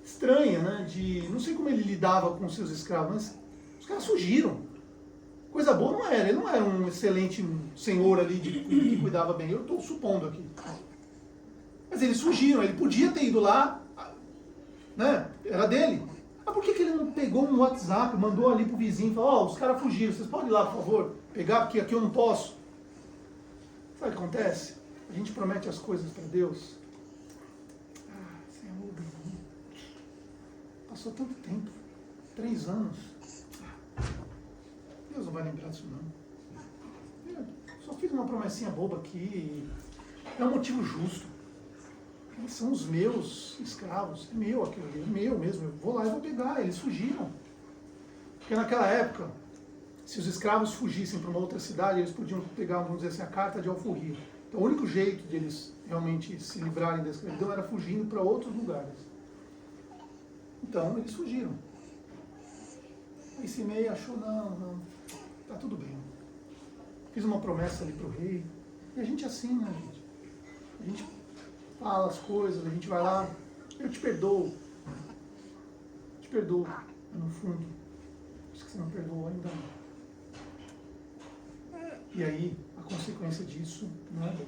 estranha, né? Não sei como ele lidava com seus escravos, mas os caras fugiram. Coisa boa não era, ele não era um excelente senhor ali que cuidava bem, eu estou supondo aqui. Mas eles fugiram, ele podia ter ido lá, né? Era dele. Mas por que ele não pegou um WhatsApp, mandou ali pro vizinho e falou, os caras fugiram, vocês podem ir lá, por favor, pegar, porque aqui eu não posso. Sabe o que acontece? A gente promete as coisas para Deus. Senhor, passou tanto tempo, 3 anos. Deus não vai lembrar disso não. Eu só fiz uma promessinha boba aqui. É um motivo justo. Eles são os meus escravos. É meu aquilo ali, é meu mesmo. Eu vou lá e vou pegar. Eles fugiram. Porque naquela época, se os escravos fugissem para uma outra cidade, eles podiam pegar, vamos dizer assim, a carta de alforria. Então o único jeito de eles realmente se livrarem da escravidão era fugindo para outros lugares. Então eles fugiram. Aí Simei achou, não, tá tudo bem. Fiz uma promessa ali pro rei. E a gente é assim, né, gente? A gente fala as coisas, a gente vai lá, eu te perdoo. Te perdoo, no fundo. Acho que você não perdoou ainda não. E aí, a consequência disso não é boa.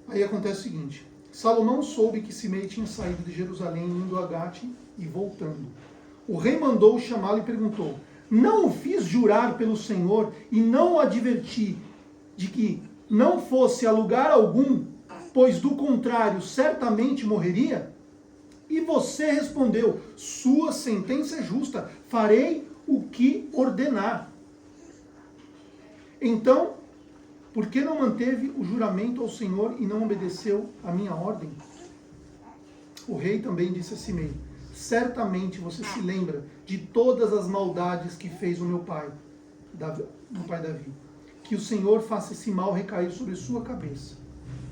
Aí acontece o seguinte, Salomão soube que Simei tinha saído de Jerusalém indo a Gate e voltando. O rei mandou chamá-lo e perguntou: não o fiz jurar pelo Senhor e não o adverti de que não fosse a lugar algum, pois do contrário certamente morreria? E você respondeu: sua sentença é justa, farei o que ordenar. Então, por que não manteve o juramento ao Senhor e não obedeceu a minha ordem? O rei também disse a Simei: certamente você se lembra de todas as maldades que fez o meu pai Davi. Que o Senhor faça esse mal recair sobre sua cabeça.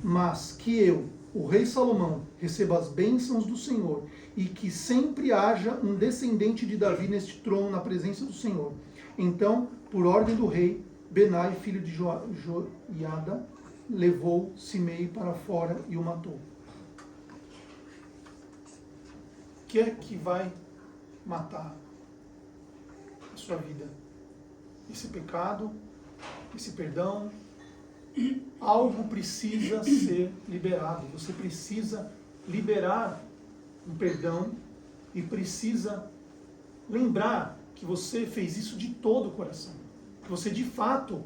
Mas que eu, o rei Salomão, receba as bênçãos do Senhor e que sempre haja um descendente de Davi neste trono na presença do Senhor. Então, por ordem do rei, Benai, filho de Joiada, levou Simei para fora e o matou. O que é que vai matar a sua vida? Esse pecado, esse perdão? Algo precisa ser liberado. Você precisa liberar um perdão e precisa lembrar que você fez isso de todo o coração. Que você de fato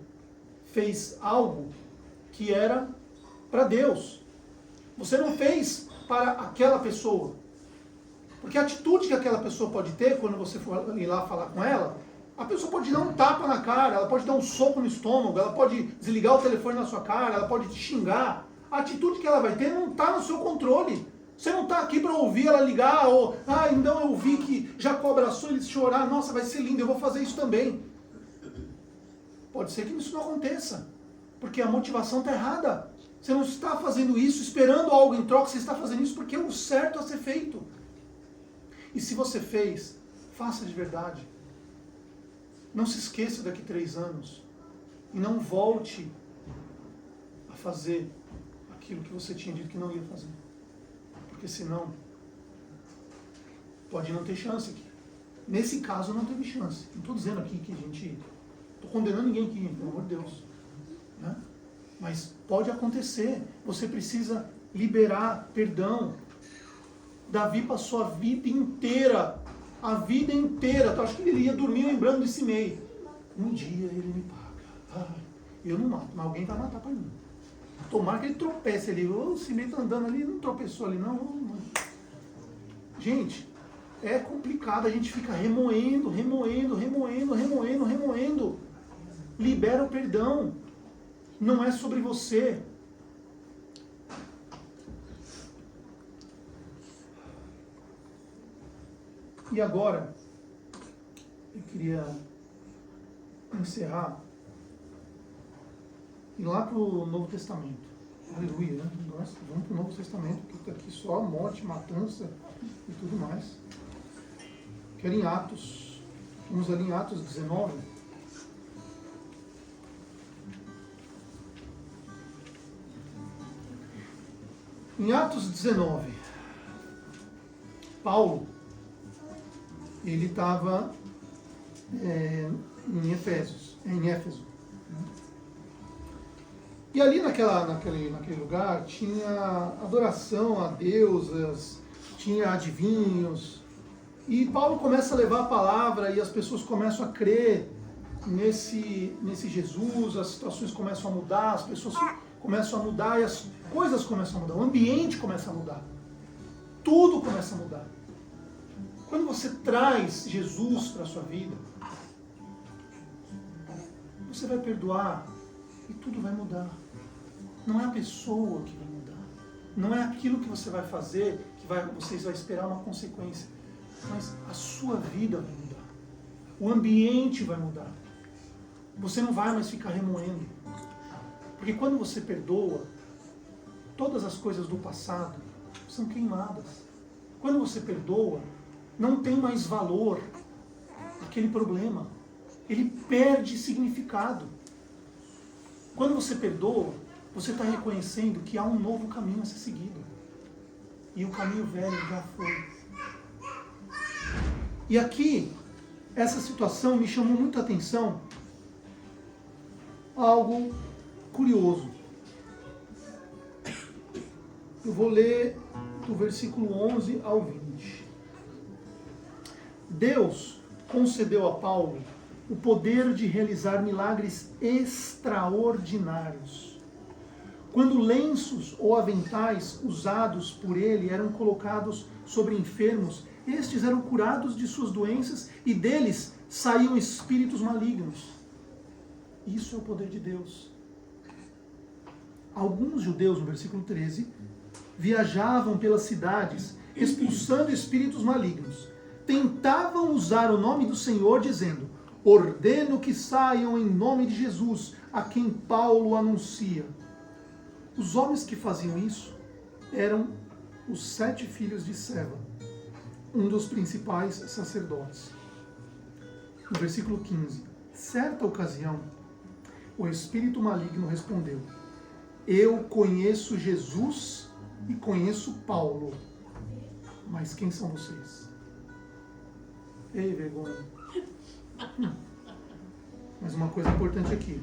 fez algo que era para Deus. Você não fez para aquela pessoa. Porque a atitude que aquela pessoa pode ter quando você for ir lá falar com ela, a pessoa pode dar um tapa na cara, ela pode dar um soco no estômago, ela pode desligar o telefone na sua cara, ela pode te xingar. A atitude que ela vai ter não está no seu controle. Você não está aqui para ouvir ela ligar, ou, então eu vi que Jacó abraçou ele chorar, nossa, vai ser lindo, eu vou fazer isso também. Pode ser que isso não aconteça, porque a motivação está errada. Você não está fazendo isso esperando algo em troca, você está fazendo isso porque é o certo a ser feito. E se você fez, faça de verdade. Não se esqueça daqui 3 anos. E não volte a fazer aquilo que você tinha dito que não ia fazer. Porque senão, pode não ter chance aqui. Nesse caso não teve chance. Não estou dizendo aqui que a gente... Estou condenando ninguém aqui, pelo amor de Deus. Né? Mas pode acontecer. Você precisa liberar perdão. Davi passou a vida inteira, eu acho que ele ia dormir lembrando de Simei. Um dia ele me paga. Eu não mato, mas alguém vai matar para mim. Tomara que ele tropece ali. O Simei está andando ali, não tropeçou ali não. Gente, é complicado, a gente fica remoendo. Libera o perdão. Não é sobre você. E agora, eu queria encerrar e ir lá para o Novo Testamento. Aleluia, né? Nós vamos para o Novo Testamento, que está aqui só morte, matança e tudo mais. Quero em Atos. Vamos ali em Atos 19. Em Atos 19, Paulo, ele estava em Éfeso. E ali naquele lugar tinha adoração a deusas, tinha adivinhos. E Paulo começa a levar a palavra e as pessoas começam a crer nesse Jesus, as situações começam a mudar, as pessoas começam a mudar e as coisas começam a mudar, o ambiente começa a mudar. Tudo começa a mudar. Quando você traz Jesus para a sua vida, você vai perdoar e tudo vai mudar. Não é a pessoa que vai mudar. Não é aquilo que você vai fazer que vocês vão esperar uma consequência. Mas a sua vida vai mudar. O ambiente vai mudar. Você não vai mais ficar remoendo. Porque quando você perdoa, todas as coisas do passado são queimadas. Quando você perdoa, não tem mais valor aquele problema. Ele perde significado. Quando você perdoa, você está reconhecendo que há um novo caminho a ser seguido. E o caminho velho já foi. E aqui, essa situação me chamou muita atenção. Algo curioso. Eu vou ler do versículo 11 ao 20. Deus concedeu a Paulo o poder de realizar milagres extraordinários. Quando lenços ou aventais usados por ele eram colocados sobre enfermos, estes eram curados de suas doenças e deles saíam espíritos malignos. Isso é o poder de Deus. Alguns judeus, no versículo 13, viajavam pelas cidades expulsando espíritos malignos. Tentavam usar o nome do Senhor, dizendo: ordeno que saiam em nome de Jesus, a quem Paulo anuncia. Os homens que faziam isso eram os 7 filhos de Seva, um dos principais sacerdotes. No versículo 15, certa ocasião, o espírito maligno respondeu: eu conheço Jesus e conheço Paulo, mas quem são vocês? Ei, vergonha. Mas uma coisa importante aqui,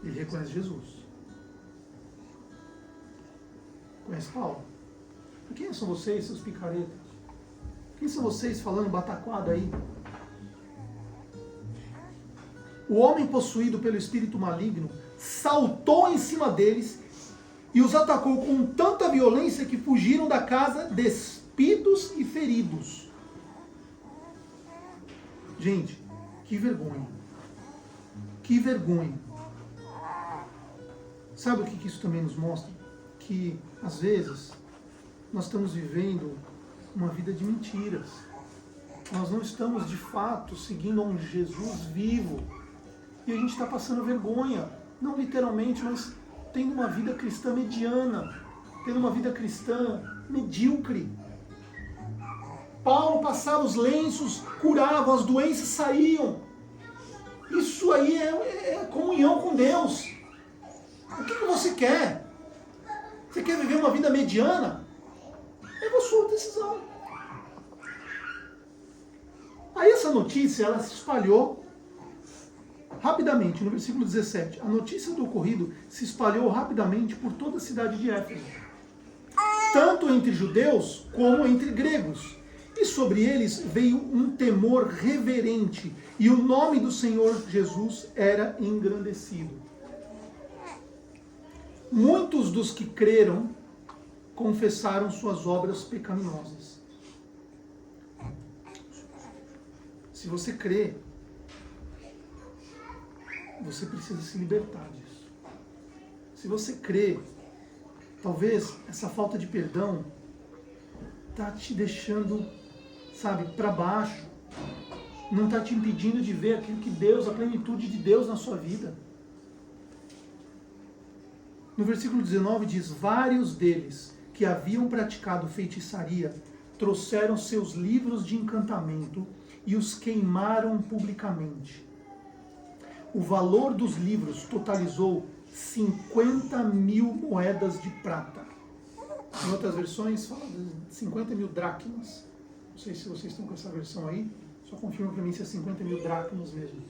ele reconhece Jesus. Conhece Paulo? Quem são vocês, seus picaretas? Quem são vocês falando bataquada aí? O homem possuído pelo espírito maligno saltou em cima deles e os atacou com tanta violência que fugiram da casa despidos e feridos. Gente, que vergonha. Que vergonha. Sabe o que isso também nos mostra? Que, às vezes, nós estamos vivendo uma vida de mentiras. Nós não estamos, de fato, seguindo a um Jesus vivo. E a gente está passando vergonha. Não literalmente, mas tendo uma vida cristã mediana. Tendo uma vida cristã medíocre. Paulo passava os lenços, curava, as doenças saíam. Isso aí é comunhão com Deus. O que você quer? Você quer viver uma vida mediana? É a sua decisão. Aí essa notícia, ela se espalhou rapidamente, no versículo 17. A notícia do ocorrido se espalhou rapidamente por toda a cidade de Éfeso, tanto entre judeus como entre gregos. E sobre eles veio um temor reverente, e o nome do Senhor Jesus era engrandecido. Muitos dos que creram confessaram suas obras pecaminosas. Se você crê, você precisa se libertar disso. Se você crê, talvez essa falta de perdão está te deixando, sabe, para baixo. Não está te impedindo de ver aquilo que Deus, a plenitude de Deus na sua vida. No versículo 19 diz: vários deles que haviam praticado feitiçaria trouxeram seus livros de encantamento e os queimaram publicamente. O valor dos livros totalizou 50.000 moedas de prata. Em outras versões fala de 50.000 dracmas. Não sei se vocês estão com essa versão aí. Só confirma para mim se é 50.000 dracmas mesmo.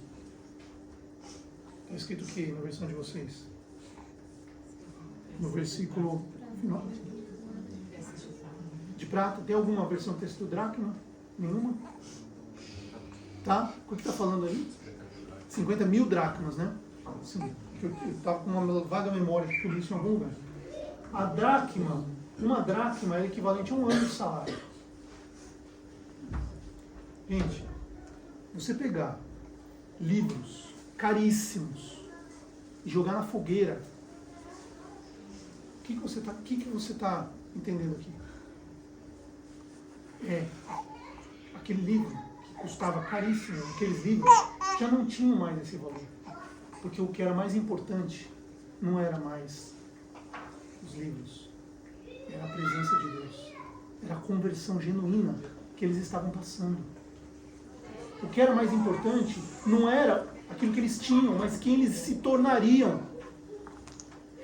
Está escrito o que na versão de vocês? No versículo final. De prata. Tem alguma versão texto dracma? Nenhuma? Tá? O que está falando aí? 50.000 dracmas, né? Sim. Eu estava com uma vaga memória que eu li isso em algum lugar. A dracma, uma dracma é equivalente a um ano de salário. Gente, você pegar livros caríssimos e jogar na fogueira, o que você está entendendo aqui? Aquele livro que custava caríssimo, aqueles livros já não tinham mais esse valor. Porque o que era mais importante não era mais os livros, era a presença de Deus, era a conversão genuína que eles estavam passando. O que era mais importante não era aquilo que eles tinham, mas quem eles se tornariam.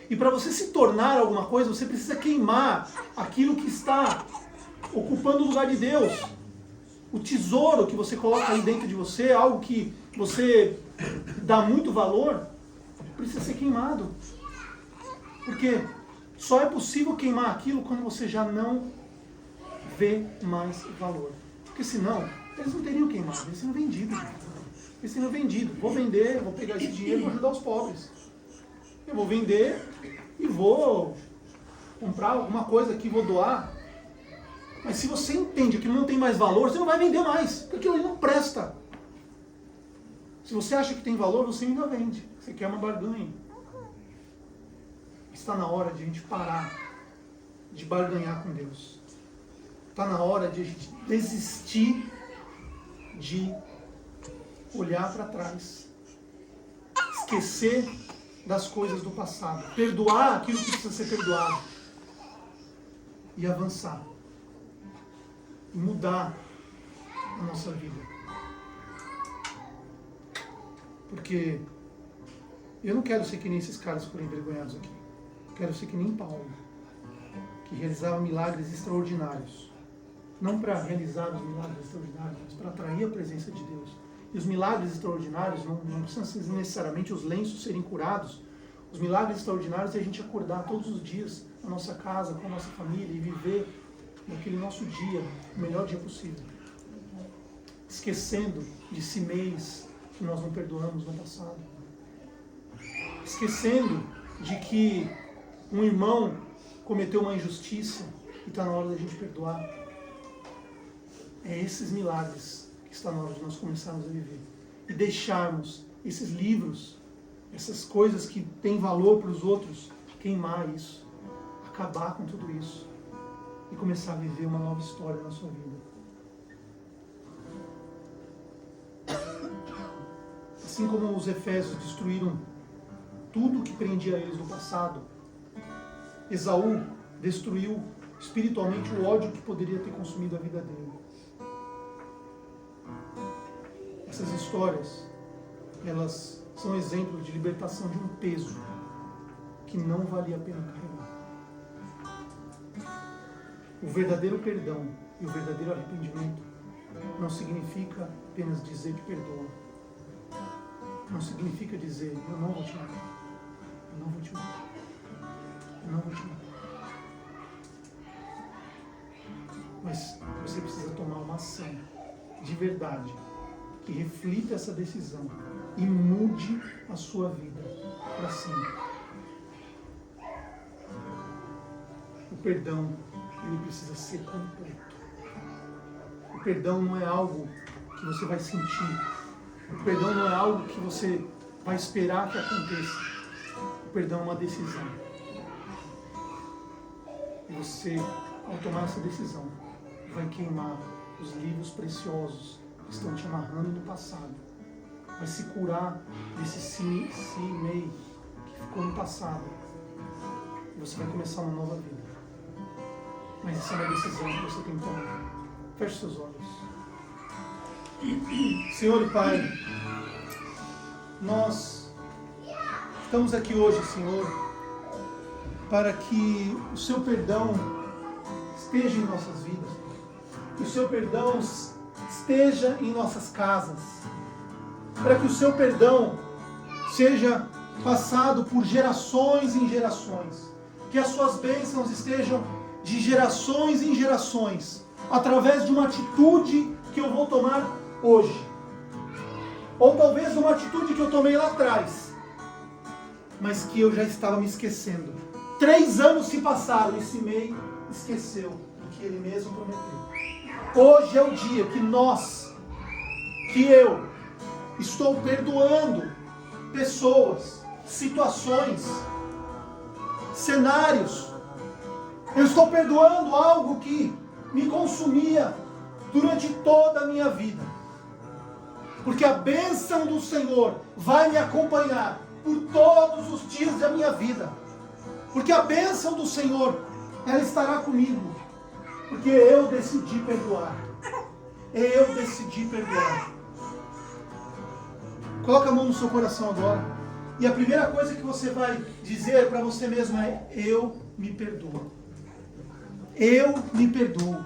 E para você se tornar alguma coisa, você precisa queimar aquilo que está ocupando o lugar de Deus. O tesouro que você coloca aí dentro de você, algo que você dá muito valor, precisa ser queimado. Porque só é possível queimar aquilo quando você já não vê mais valor. Porque senão, eles não teriam queimado, eles seriam vendidos. Eles seriam vendidos. Vou vender, vou pegar esse dinheiro e vou ajudar os pobres. Eu vou vender e vou comprar alguma coisa aqui, vou doar. Mas se você entende que não tem mais valor, você não vai vender mais, porque aquilo ali não presta. Se você acha que tem valor, você ainda vende. Você quer uma barganha. Está na hora de a gente parar de barganhar com Deus. Está na hora de a gente desistir de olhar para trás. Esquecer das coisas do passado. Perdoar aquilo que precisa ser perdoado. E avançar. E mudar a nossa vida. Porque eu não quero ser que nem esses caras que foram envergonhados aqui. Eu quero ser que nem Paulo, que realizava milagres extraordinários. Não para realizar os milagres extraordinários, mas para atrair a presença de Deus. E os milagres extraordinários não precisam ser necessariamente os lenços serem curados. Os milagres extraordinários é a gente acordar todos os dias na nossa casa, com a nossa família e viver naquele nosso dia, o melhor dia possível. Esquecendo de si mês que nós não perdoamos no passado. Esquecendo de que um irmão cometeu uma injustiça e está na hora da gente perdoar. É esses milagres que está na hora de nós começarmos a viver. E deixarmos esses livros, essas coisas que têm valor para os outros, queimar isso. Acabar com tudo isso. E começar a viver uma nova história na sua vida. Assim como os Efésios destruíram tudo que prendia eles no passado, Esaú destruiu espiritualmente o ódio que poderia ter consumido a vida dele. Essas histórias, elas são exemplos de libertação de um peso que não valia a pena carregar. O verdadeiro perdão e o verdadeiro arrependimento não significa apenas dizer que perdoa. Não significa dizer, eu não vou te matar. Eu não vou te matar. Eu não vou te matar. Mas você precisa tomar uma ação de verdade que reflita essa decisão e mude a sua vida para sempre. O perdão, ele precisa ser completo. O perdão não é algo que você vai sentir. O perdão não é algo que você vai esperar que aconteça. O perdão é uma decisão. E você, ao tomar essa decisão, vai queimar os livros preciosos que estão te amarrando no passado. Vai se curar desse si-mei que ficou no passado. E você vai começar uma nova vida. Mas essa é uma decisão que você tem que tomar. Feche seus olhos. Senhor e Pai, nós estamos aqui hoje, Senhor, para que o Seu perdão esteja em nossas vidas, que o Seu perdão esteja em nossas casas, para que o Seu perdão seja passado por gerações em gerações, que as Suas bênçãos estejam de gerações em gerações, através de uma atitude que eu vou tomar hoje, ou talvez uma atitude que eu tomei lá atrás, mas que eu já estava me esquecendo. 3 anos se passaram e Simei esqueceu do que ele mesmo prometeu. Hoje é o dia que eu estou perdoando pessoas, situações, cenários. Eu estou perdoando algo que me consumia durante toda a minha vida. Porque a bênção do Senhor vai me acompanhar por todos os dias da minha vida. Porque a bênção do Senhor, ela estará comigo. Porque eu decidi perdoar. Eu decidi perdoar. Coloca a mão no seu coração agora. E a primeira coisa que você vai dizer para você mesmo é: eu me perdoo. Eu me perdoo.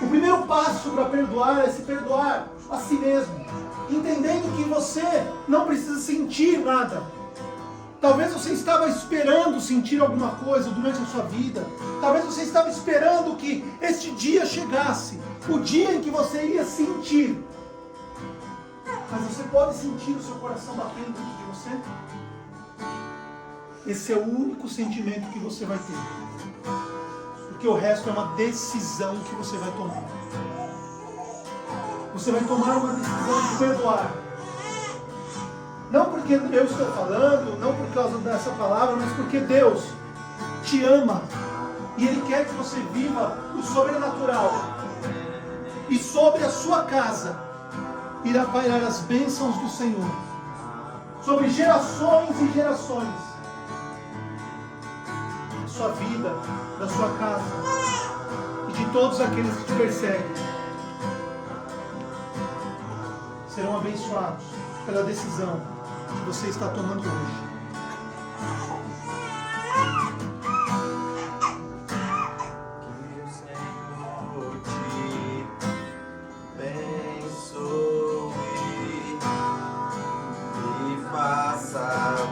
O primeiro passo para perdoar é se perdoar a si mesmo, entendendo que você não precisa sentir nada, Talvez você estava esperando sentir alguma coisa durante a sua vida. Talvez você estava esperando que este dia chegasse, o dia em que você iria sentir. Mas você pode sentir o seu coração batendo dentro de você? Esse é o único sentimento que você vai ter. Porque o resto é uma decisão que você vai tomar. Você vai tomar uma decisão de perdoar. Não porque eu estou falando, não por causa dessa palavra, mas porque Deus te ama. E Ele quer que você viva o sobrenatural. E sobre a sua casa irá pairar as bênçãos do Senhor. Sobre gerações e gerações. Da sua vida, da sua casa. E de todos aqueles que te perseguem. Serão abençoados pela decisão que você está tomando hoje. Que o Senhor te abençoe e faça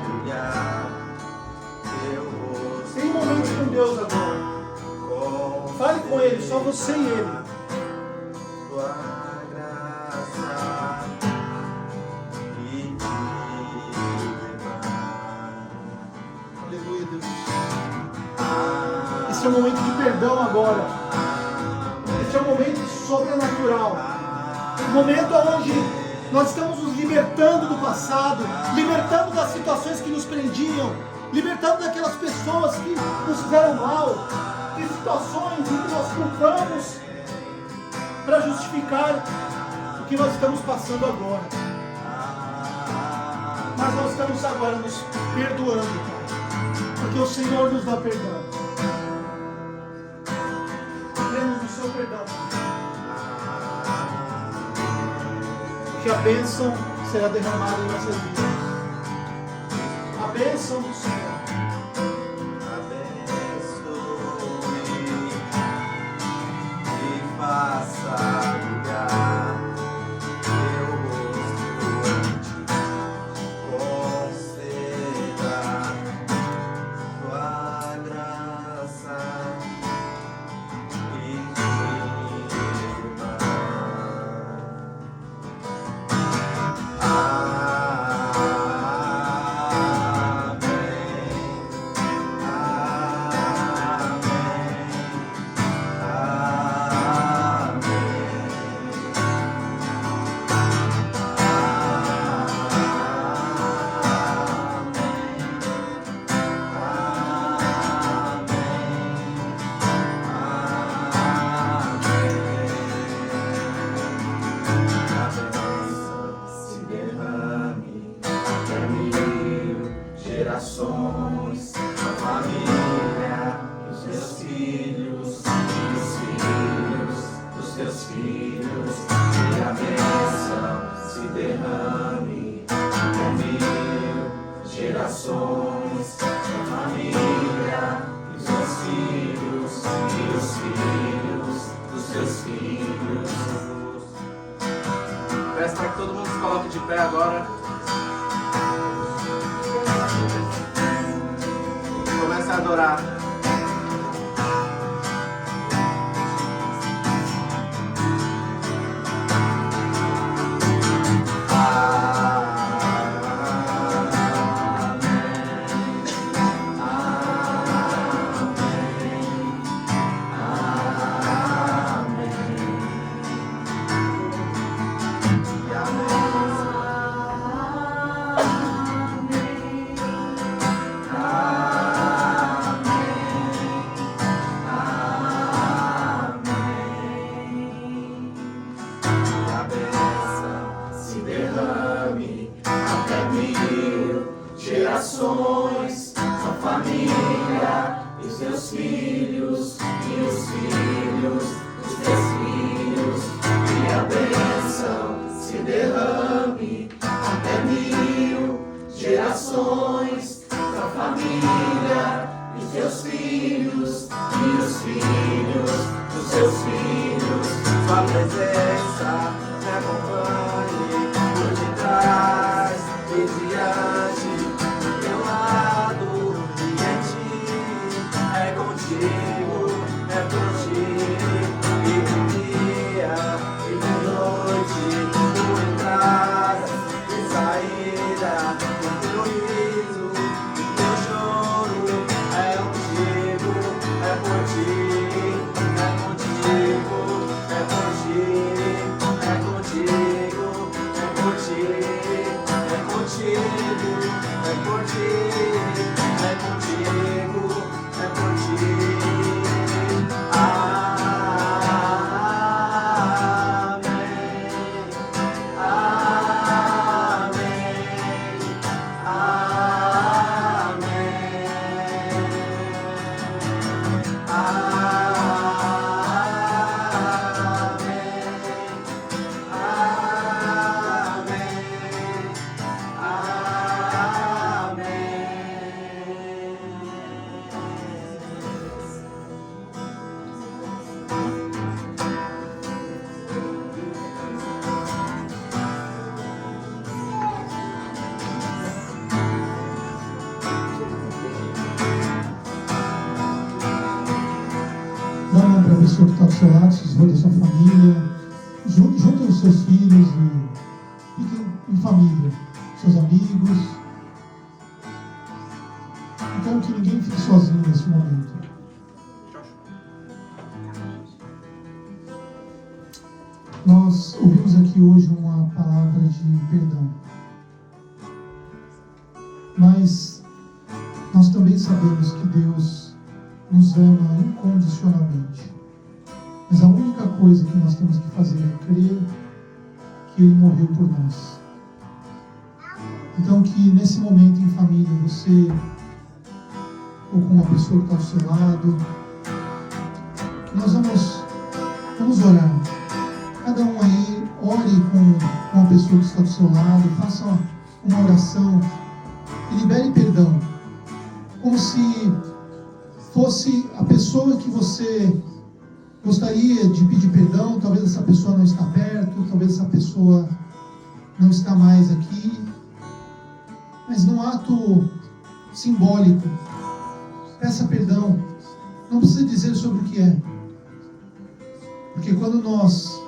brilhar teu rosto. Tem momentos com Deus agora. Fale com Ele, só você e Ele. Esse é o momento de perdão agora. Esse é o momento sobrenatural. O momento onde nós estamos nos libertando do passado, libertando das situações que nos prendiam, libertando daquelas pessoas que nos fizeram mal, de situações em que nós culpamos para justificar o que nós estamos passando agora. Mas nós estamos agora nos perdoando, Pai, porque o Senhor nos dá perdão. Cremos no seu perdão. Que a bênção será derramada em nossas vidas. A bênção do Senhor. Faça brilhar teu rosto, conceda tua graça e gerações, a família, os teus filhos, e os filhos dos teus filhos, e a bênção se derrame até 1000 gerações, a família, e os teus filhos, e os filhos dos teus filhos. Peço para que todo mundo se coloque de pé agora. Comece a adorar. Gerações, a família, e os teus filhos, e os filhos dos teus filhos, e a bênção se derrame até 1000 gerações, a família, e os teus filhos, e os filhos dos teus filhos. Sua presença me acompanhe por detrás e diante do teu lado. Dá a mão para a pessoa que está do seu lado, se escolha da sua família, junta os seus filhos e fiquem em família, seus amigos. Então que ninguém fique sozinho nesse momento. Nós ouvimos aqui hoje uma palavra de perdão. Mas nós também sabemos que Deus nos ama incondicionalmente. Mas a única coisa que nós temos que fazer é crer que Ele morreu por nós. Então que nesse momento em família, você ou com uma pessoa que está ao seu lado, que nós vamos orar. Cada um aí, ore com uma pessoa que está do seu lado, faça uma oração e libere perdão. Como se fosse a pessoa que você gostaria de pedir perdão. Talvez essa pessoa não está perto, talvez essa pessoa não está mais aqui. Mas num ato simbólico, peça perdão. Não precisa dizer sobre o que é. Porque quando nós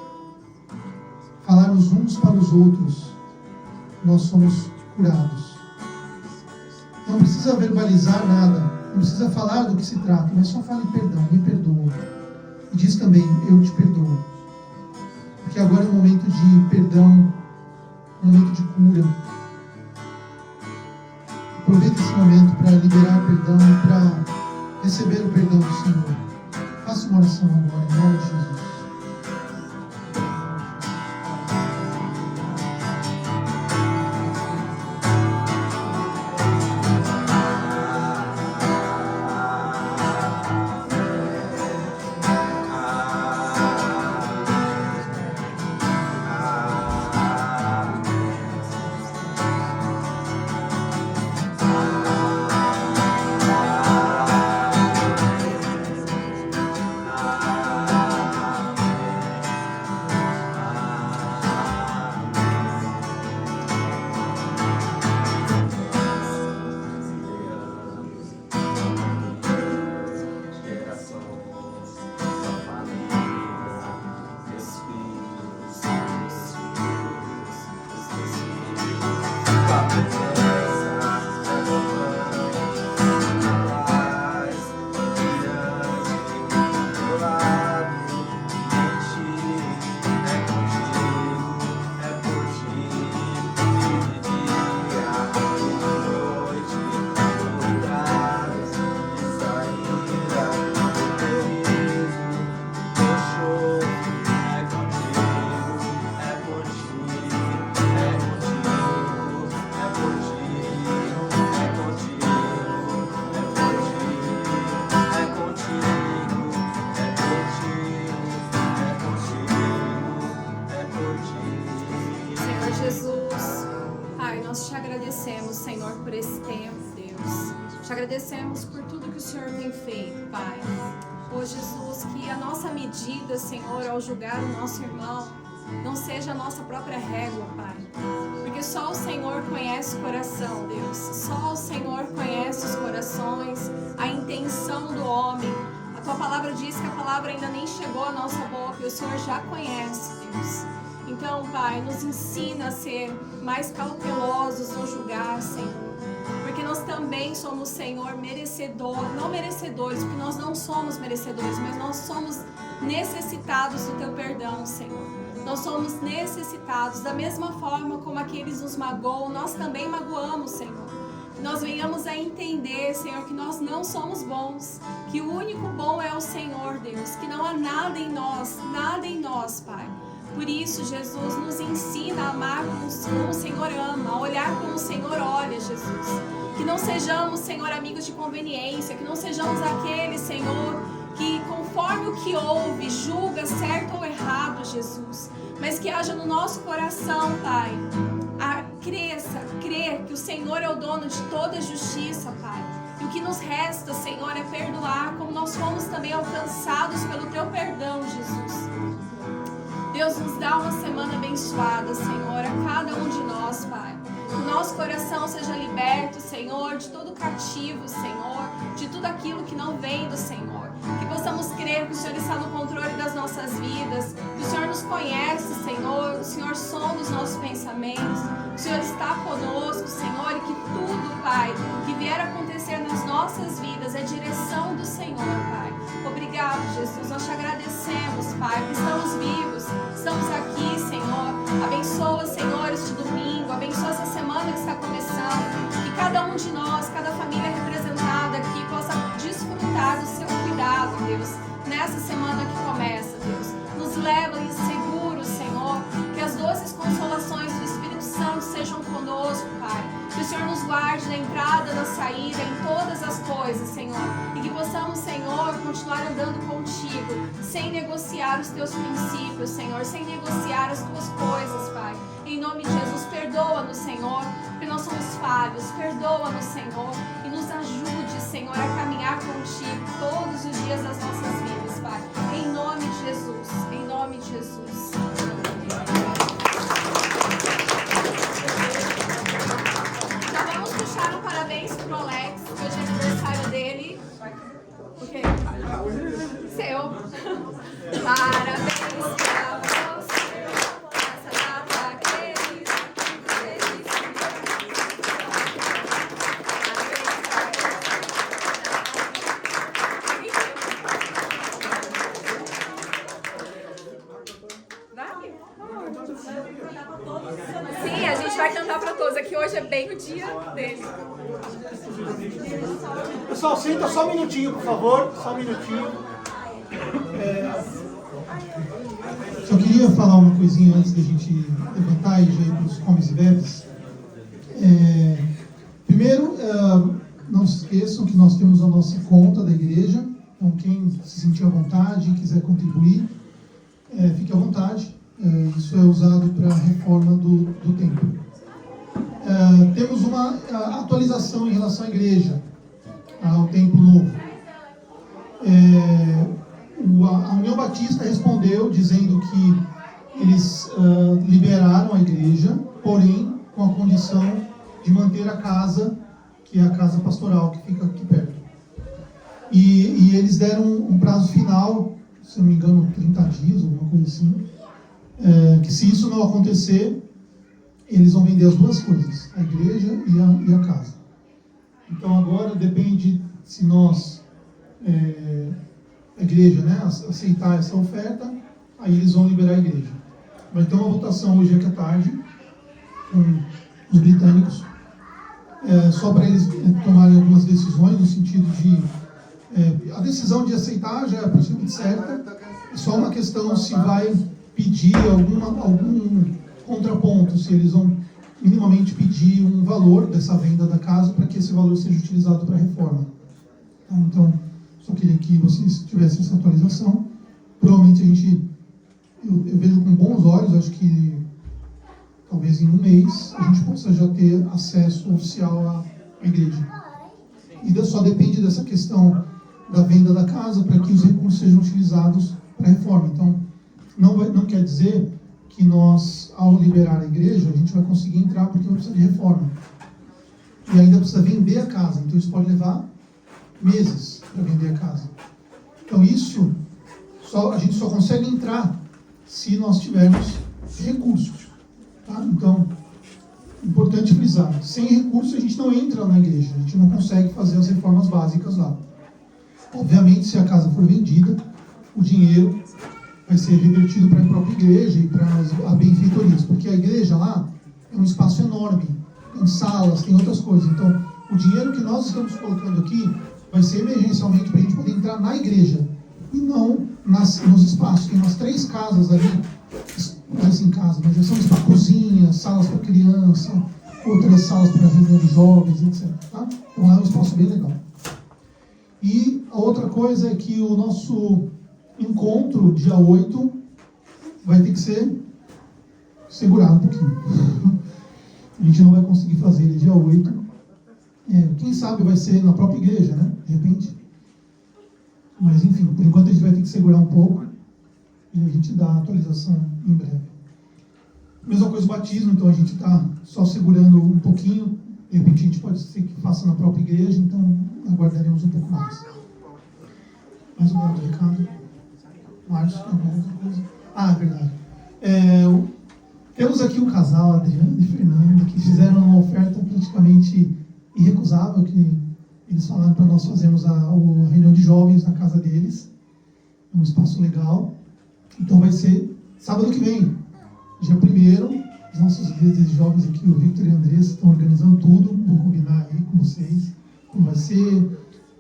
falarmos uns para os outros, nós somos curados. Não precisa verbalizar nada, não precisa falar do que se trata, mas só fale perdão, me perdoa. E diz também, eu te perdoo. Porque agora é um momento de perdão, um momento de cura. Aproveite esse momento para liberar perdão e para receber o perdão do Senhor. Faça uma oração agora, em nome de Jesus. Te agradecemos por tudo que o Senhor tem feito, Pai. Ô Jesus, que a nossa medida, Senhor, ao julgar o nosso irmão, não seja a nossa própria régua, Pai. Porque só o Senhor conhece o coração, Deus. Só o Senhor conhece os corações, a intenção do homem. A Tua palavra diz que a palavra ainda nem chegou à nossa boca e o Senhor já conhece, Deus. Então, Pai, nos ensina a ser mais cautelosos no julgamento também somos, Senhor, não merecedores, porque nós não somos merecedores, mas nós somos necessitados do Teu perdão, Senhor. Nós somos necessitados, da mesma forma como aqueles nos magoam, nós também magoamos, Senhor. Que nós venhamos a entender, Senhor, que nós não somos bons, que o único bom é o Senhor, Deus, que não há nada em nós, Pai. Por isso, Jesus, nos ensina a amar como o Senhor ama, a olhar como o Senhor olha, Jesus. Que não sejamos, Senhor, amigos de conveniência, que não sejamos aqueles, Senhor, que conforme o que ouve, julga certo ou errado, Jesus. Mas que haja no nosso coração, Pai, crer que o Senhor é o dono de toda justiça, Pai. E o que nos resta, Senhor, é perdoar, como nós fomos também alcançados pelo Teu perdão, Jesus. Deus, nos dá uma semana abençoada, Senhor, a cada um de nós, Pai. Que o nosso coração seja liberto, Senhor, de todo cativo, Senhor, de tudo aquilo que não vem do Senhor. Que possamos crer que o Senhor está no controle das nossas vidas, que o Senhor nos conhece, Senhor, o Senhor sonda os nossos pensamentos, o Senhor está conosco, Senhor, e que tudo, Pai, que vier a acontecer nas nossas vidas é direção do Senhor, Pai. Obrigado, Jesus, nós te agradecemos, Pai, porque estamos vivos, estamos aqui, Senhor. Abençoa, Senhor, este domingo, abençoa essa semana que está começando, que cada um de nós, cada família representada aqui possa desfrutar do seu cuidado, Deus, nessa semana que começa, Deus. Nos leva seguros, Senhor, que as doces consolações do Espírito Santo sejam conosco, Pai. Que o Senhor nos guarde na entrada, na saída, em todas as coisas, Senhor. E que possamos, Senhor, continuar andando contigo, sem negociar os teus princípios, Senhor, sem negociar as tuas coisas, Pai. Em nome de Jesus, perdoa-nos, Senhor, porque nós somos falhos. Perdoa-nos, Senhor, e nos ajude, Senhor, a caminhar contigo todos os dias das nossas vidas, Pai. Em nome de Jesus, em nome de Jesus. Já vamos puxar um parabéns pro Alex, que hoje é aniversário dele. Ok? Seu. Parabéns pra você. Essa data querida. Sim, a gente vai cantar pra todos. Aqui hoje é bem o dia dele. Pessoal, senta só um minutinho, por favor. Só um minutinho. Só queria falar uma coisinha antes da gente levantar e já ir para os comes e bebes. Primeiro, não se esqueçam que nós temos a nossa conta da igreja. Então, quem se sentir à vontade, quiser contribuir, fique à vontade. Isso é usado para a reforma do templo. Temos uma atualização em relação à igreja, ao templo novo. A União Batista respondeu dizendo que eles liberaram a igreja, porém com a condição de manter a casa, que é a casa pastoral, que fica aqui perto. E eles deram um prazo final, se não me engano, 30 dias, alguma coisa assim, que se isso não acontecer, eles vão vender as duas coisas, a igreja e a casa. Então agora depende se nós, a igreja, né, aceitar essa oferta, aí eles vão liberar a igreja. Vai ter uma votação hoje aqui à tarde com os britânicos, só para eles tomarem algumas decisões no sentido de a decisão de aceitar já é praticamente certa, é só uma questão se vai pedir algum contraponto, se eles vão minimamente pedir um valor dessa venda da casa para que esse valor seja utilizado para a reforma. Então, só queria que vocês tivessem essa atualização. Provavelmente eu vejo com bons olhos, acho que talvez em um mês a gente possa já ter acesso oficial à igreja. E só depende dessa questão da venda da casa para que os recursos sejam utilizados para a reforma. Então, não quer dizer que nós, ao liberar a igreja, a gente vai conseguir entrar porque vai precisar de reforma. E ainda precisa vender a casa, então isso pode levar meses para vender a casa. Então isso, a gente só consegue entrar se nós tivermos recursos. Tá? Então, Importante frisar, sem recurso a gente não entra na igreja, a gente não consegue fazer as reformas básicas lá. Obviamente, se a casa for vendida, o dinheiro vai ser revertido para a própria igreja e para as benfeitorias, porque a igreja lá é um espaço enorme, tem salas, tem outras coisas. Então, o dinheiro que nós estamos colocando aqui vai ser emergencialmente para a gente poder entrar na igreja e não nos espaços. Tem umas 3 casas ali, não é assim casa, mas são para cozinha, salas para criança, outras salas para reunião de jovens, etc. Tá? Então lá é um espaço bem legal. E a outra coisa é que o nosso encontro, dia 8, vai ter que ser segurado um pouquinho. A gente não vai conseguir fazer ele dia 8. Quem sabe vai ser na própria igreja, né? De repente. Mas enfim, por enquanto a gente vai ter que segurar um pouco e a gente dá a atualização em breve. Mesma coisa o batismo, então a gente está só segurando um pouquinho. De repente a gente pode ser que faça na própria igreja, então aguardaremos um pouco mais. Mais um outro recado? Márcio, alguma outra coisa? Ah, é verdade. Temos aqui o casal, Adriano e Fernanda, que fizeram uma oferta praticamente irrecusável, que eles falaram para nós fazermos a reunião de jovens na casa deles, um espaço legal. Então vai ser sábado que vem, dia 1º, os nossos líderes jovens aqui, o Victor e a Andressa, estão organizando tudo, vou combinar aí com vocês como vai ser.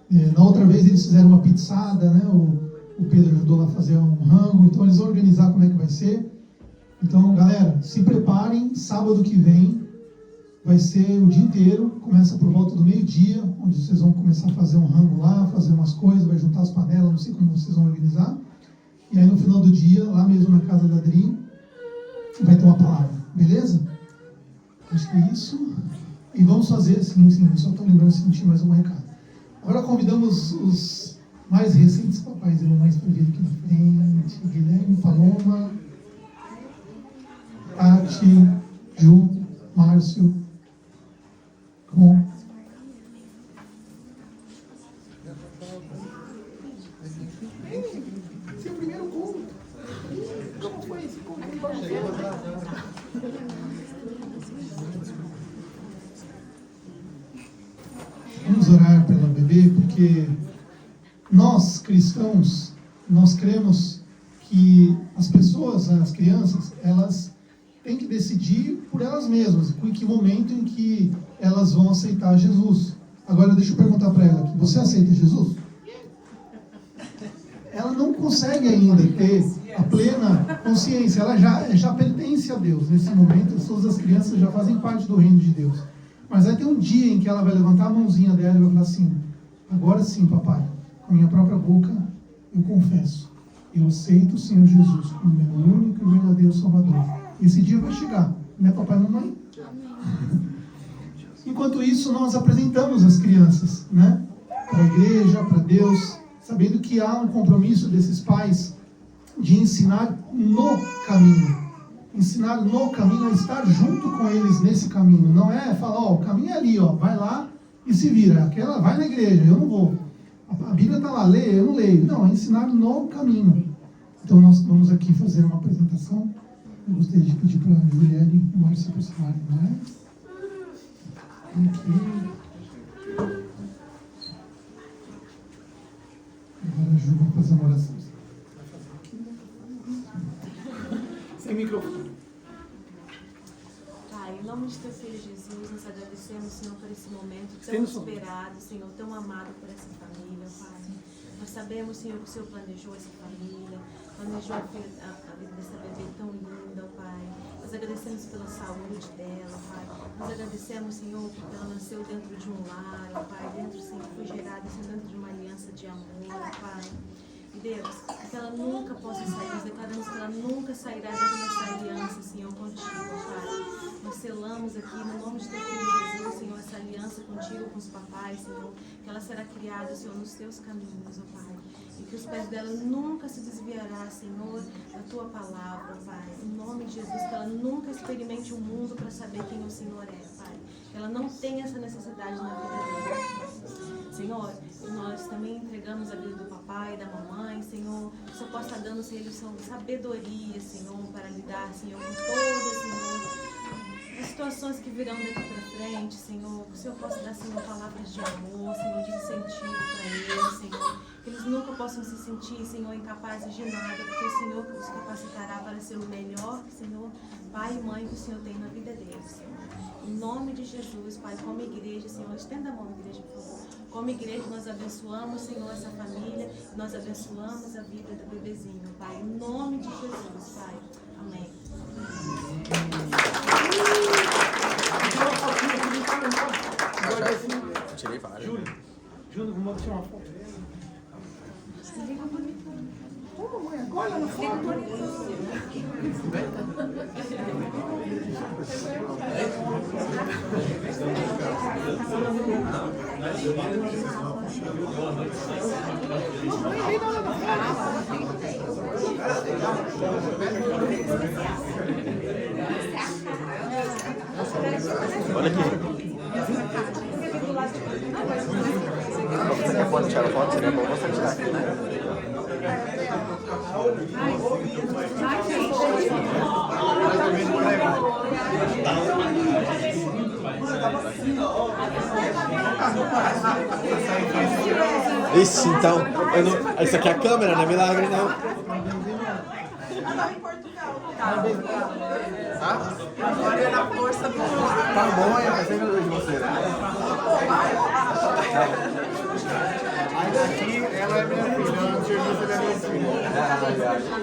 Na outra vez eles fizeram uma pizzada, né? O Pedro ajudou lá a fazer um rango, então eles vão organizar como é que vai ser. Então, galera, se preparem, sábado que vem vai ser o dia inteiro, começa por volta do meio-dia, onde vocês vão começar a fazer um rango lá, fazer umas coisas, vai juntar as panelas, não sei como vocês vão organizar. E aí no final do dia, lá mesmo na casa da Adri, vai ter uma palavra, beleza? Acho que é isso. E vamos fazer, sim, só estou lembrando se não tinha mais um recado. Agora convidamos os mais recentes papais e mamães para vir aqui na frente. Guilherme, Paloma, Tati, Ju, Márcio, com seu primeiro culto. Como foi esse culto? Vamos orar pela bebê, porque nós, cristãos, nós cremos que as pessoas, as crianças, elas têm que decidir por elas mesmas, em que momento em que elas vão aceitar Jesus. Agora deixa eu perguntar para ela aqui, você aceita Jesus? Ela não consegue ainda ter a plena consciência, ela já pertence a Deus. Nesse momento, todas as crianças já fazem parte do reino de Deus. Mas vai ter um dia em que ela vai levantar a mãozinha dela e vai falar assim, agora sim, papai, com a minha própria boca, eu confesso, eu aceito o Senhor Jesus como meu único e verdadeiro Salvador. Esse dia vai chegar, né, papai e mamãe? Enquanto isso, nós apresentamos as crianças, né, para a igreja, para Deus, sabendo que há um compromisso desses pais de ensinar no caminho. Ensinar no caminho a estar junto com eles nesse caminho. Não é falar, ó, o caminho é ali, ó, vai lá e se vira. Aquela vai na igreja, eu não vou. A Bíblia está lá, lê, eu não leio. Não, é ensinar no caminho. Então nós vamos aqui fazer uma apresentação. Eu gostaria de pedir para a Juliane e o Márcio se aproximarem mais. Aqui. Agora a Ju vai fazer uma oração. Sem microfone. Pai, em nome de teu filho Jesus, nós agradecemos, Senhor, por esse momento tão esperado, Senhor, tão amado por essa família, Pai. Nós sabemos, Senhor, que o Senhor planejou essa família, planejou a vida dessa bebê tão linda, Pai. Nós agradecemos pela saúde dela, Pai. Nós agradecemos, Senhor, porque ela nasceu dentro de um lar, Pai, dentro, Senhor, foi gerada dentro de uma aliança de amor, Pai. Deus, que ela nunca possa sair, nós declaramos que ela nunca sairá dessa aliança, Senhor, contigo, Pai. Nós selamos aqui, no nome de teu filho Jesus, Senhor, essa aliança contigo, com os papais, Senhor, que ela será criada, Senhor, nos teus caminhos, ó Pai. E que os pés dela nunca se desviará, Senhor, da tua palavra, Pai. Em nome de Jesus, que ela nunca experimente o mundo para saber quem o Senhor é, Pai. Que ela não tenha essa necessidade na vida dela. Senhor, nós também entregamos a vida do papai, da mamãe, Senhor, que o Senhor possa estar dando, Senhor, sabedoria, Senhor, para lidar, Senhor, com todas, Senhor, as situações que virão daqui para frente, Senhor, que o Senhor possa dar, Senhor, palavras de amor, Senhor, de incentivo para eles, Senhor, que eles nunca possam se sentir, Senhor, incapazes de nada, porque o Senhor os capacitará para ser o melhor, Senhor, pai e mãe que o Senhor tem na vida deles, Senhor. Em nome de Jesus, Pai, como igreja, Senhor, estenda a mão, igreja, por favor. Como igreja, nós abençoamos, Senhor, essa família, nós abençoamos a vida do bebezinho, Pai, em nome de Jesus, Pai. Amém. Tirei várias. Júlio, vamos tirar uma foto. Ô, mãe, agora na foto. Olha aqui. Você pode tirar a foto? Seria bom você tirar aqui, né? Ixi, então, eu não... Isso aqui é a câmera, não é milagre, não. Olha na força do Tá bom, eu sempre vejo de você, né? Aqui ela é minha filha, eu não tinha visto ela é minha filha.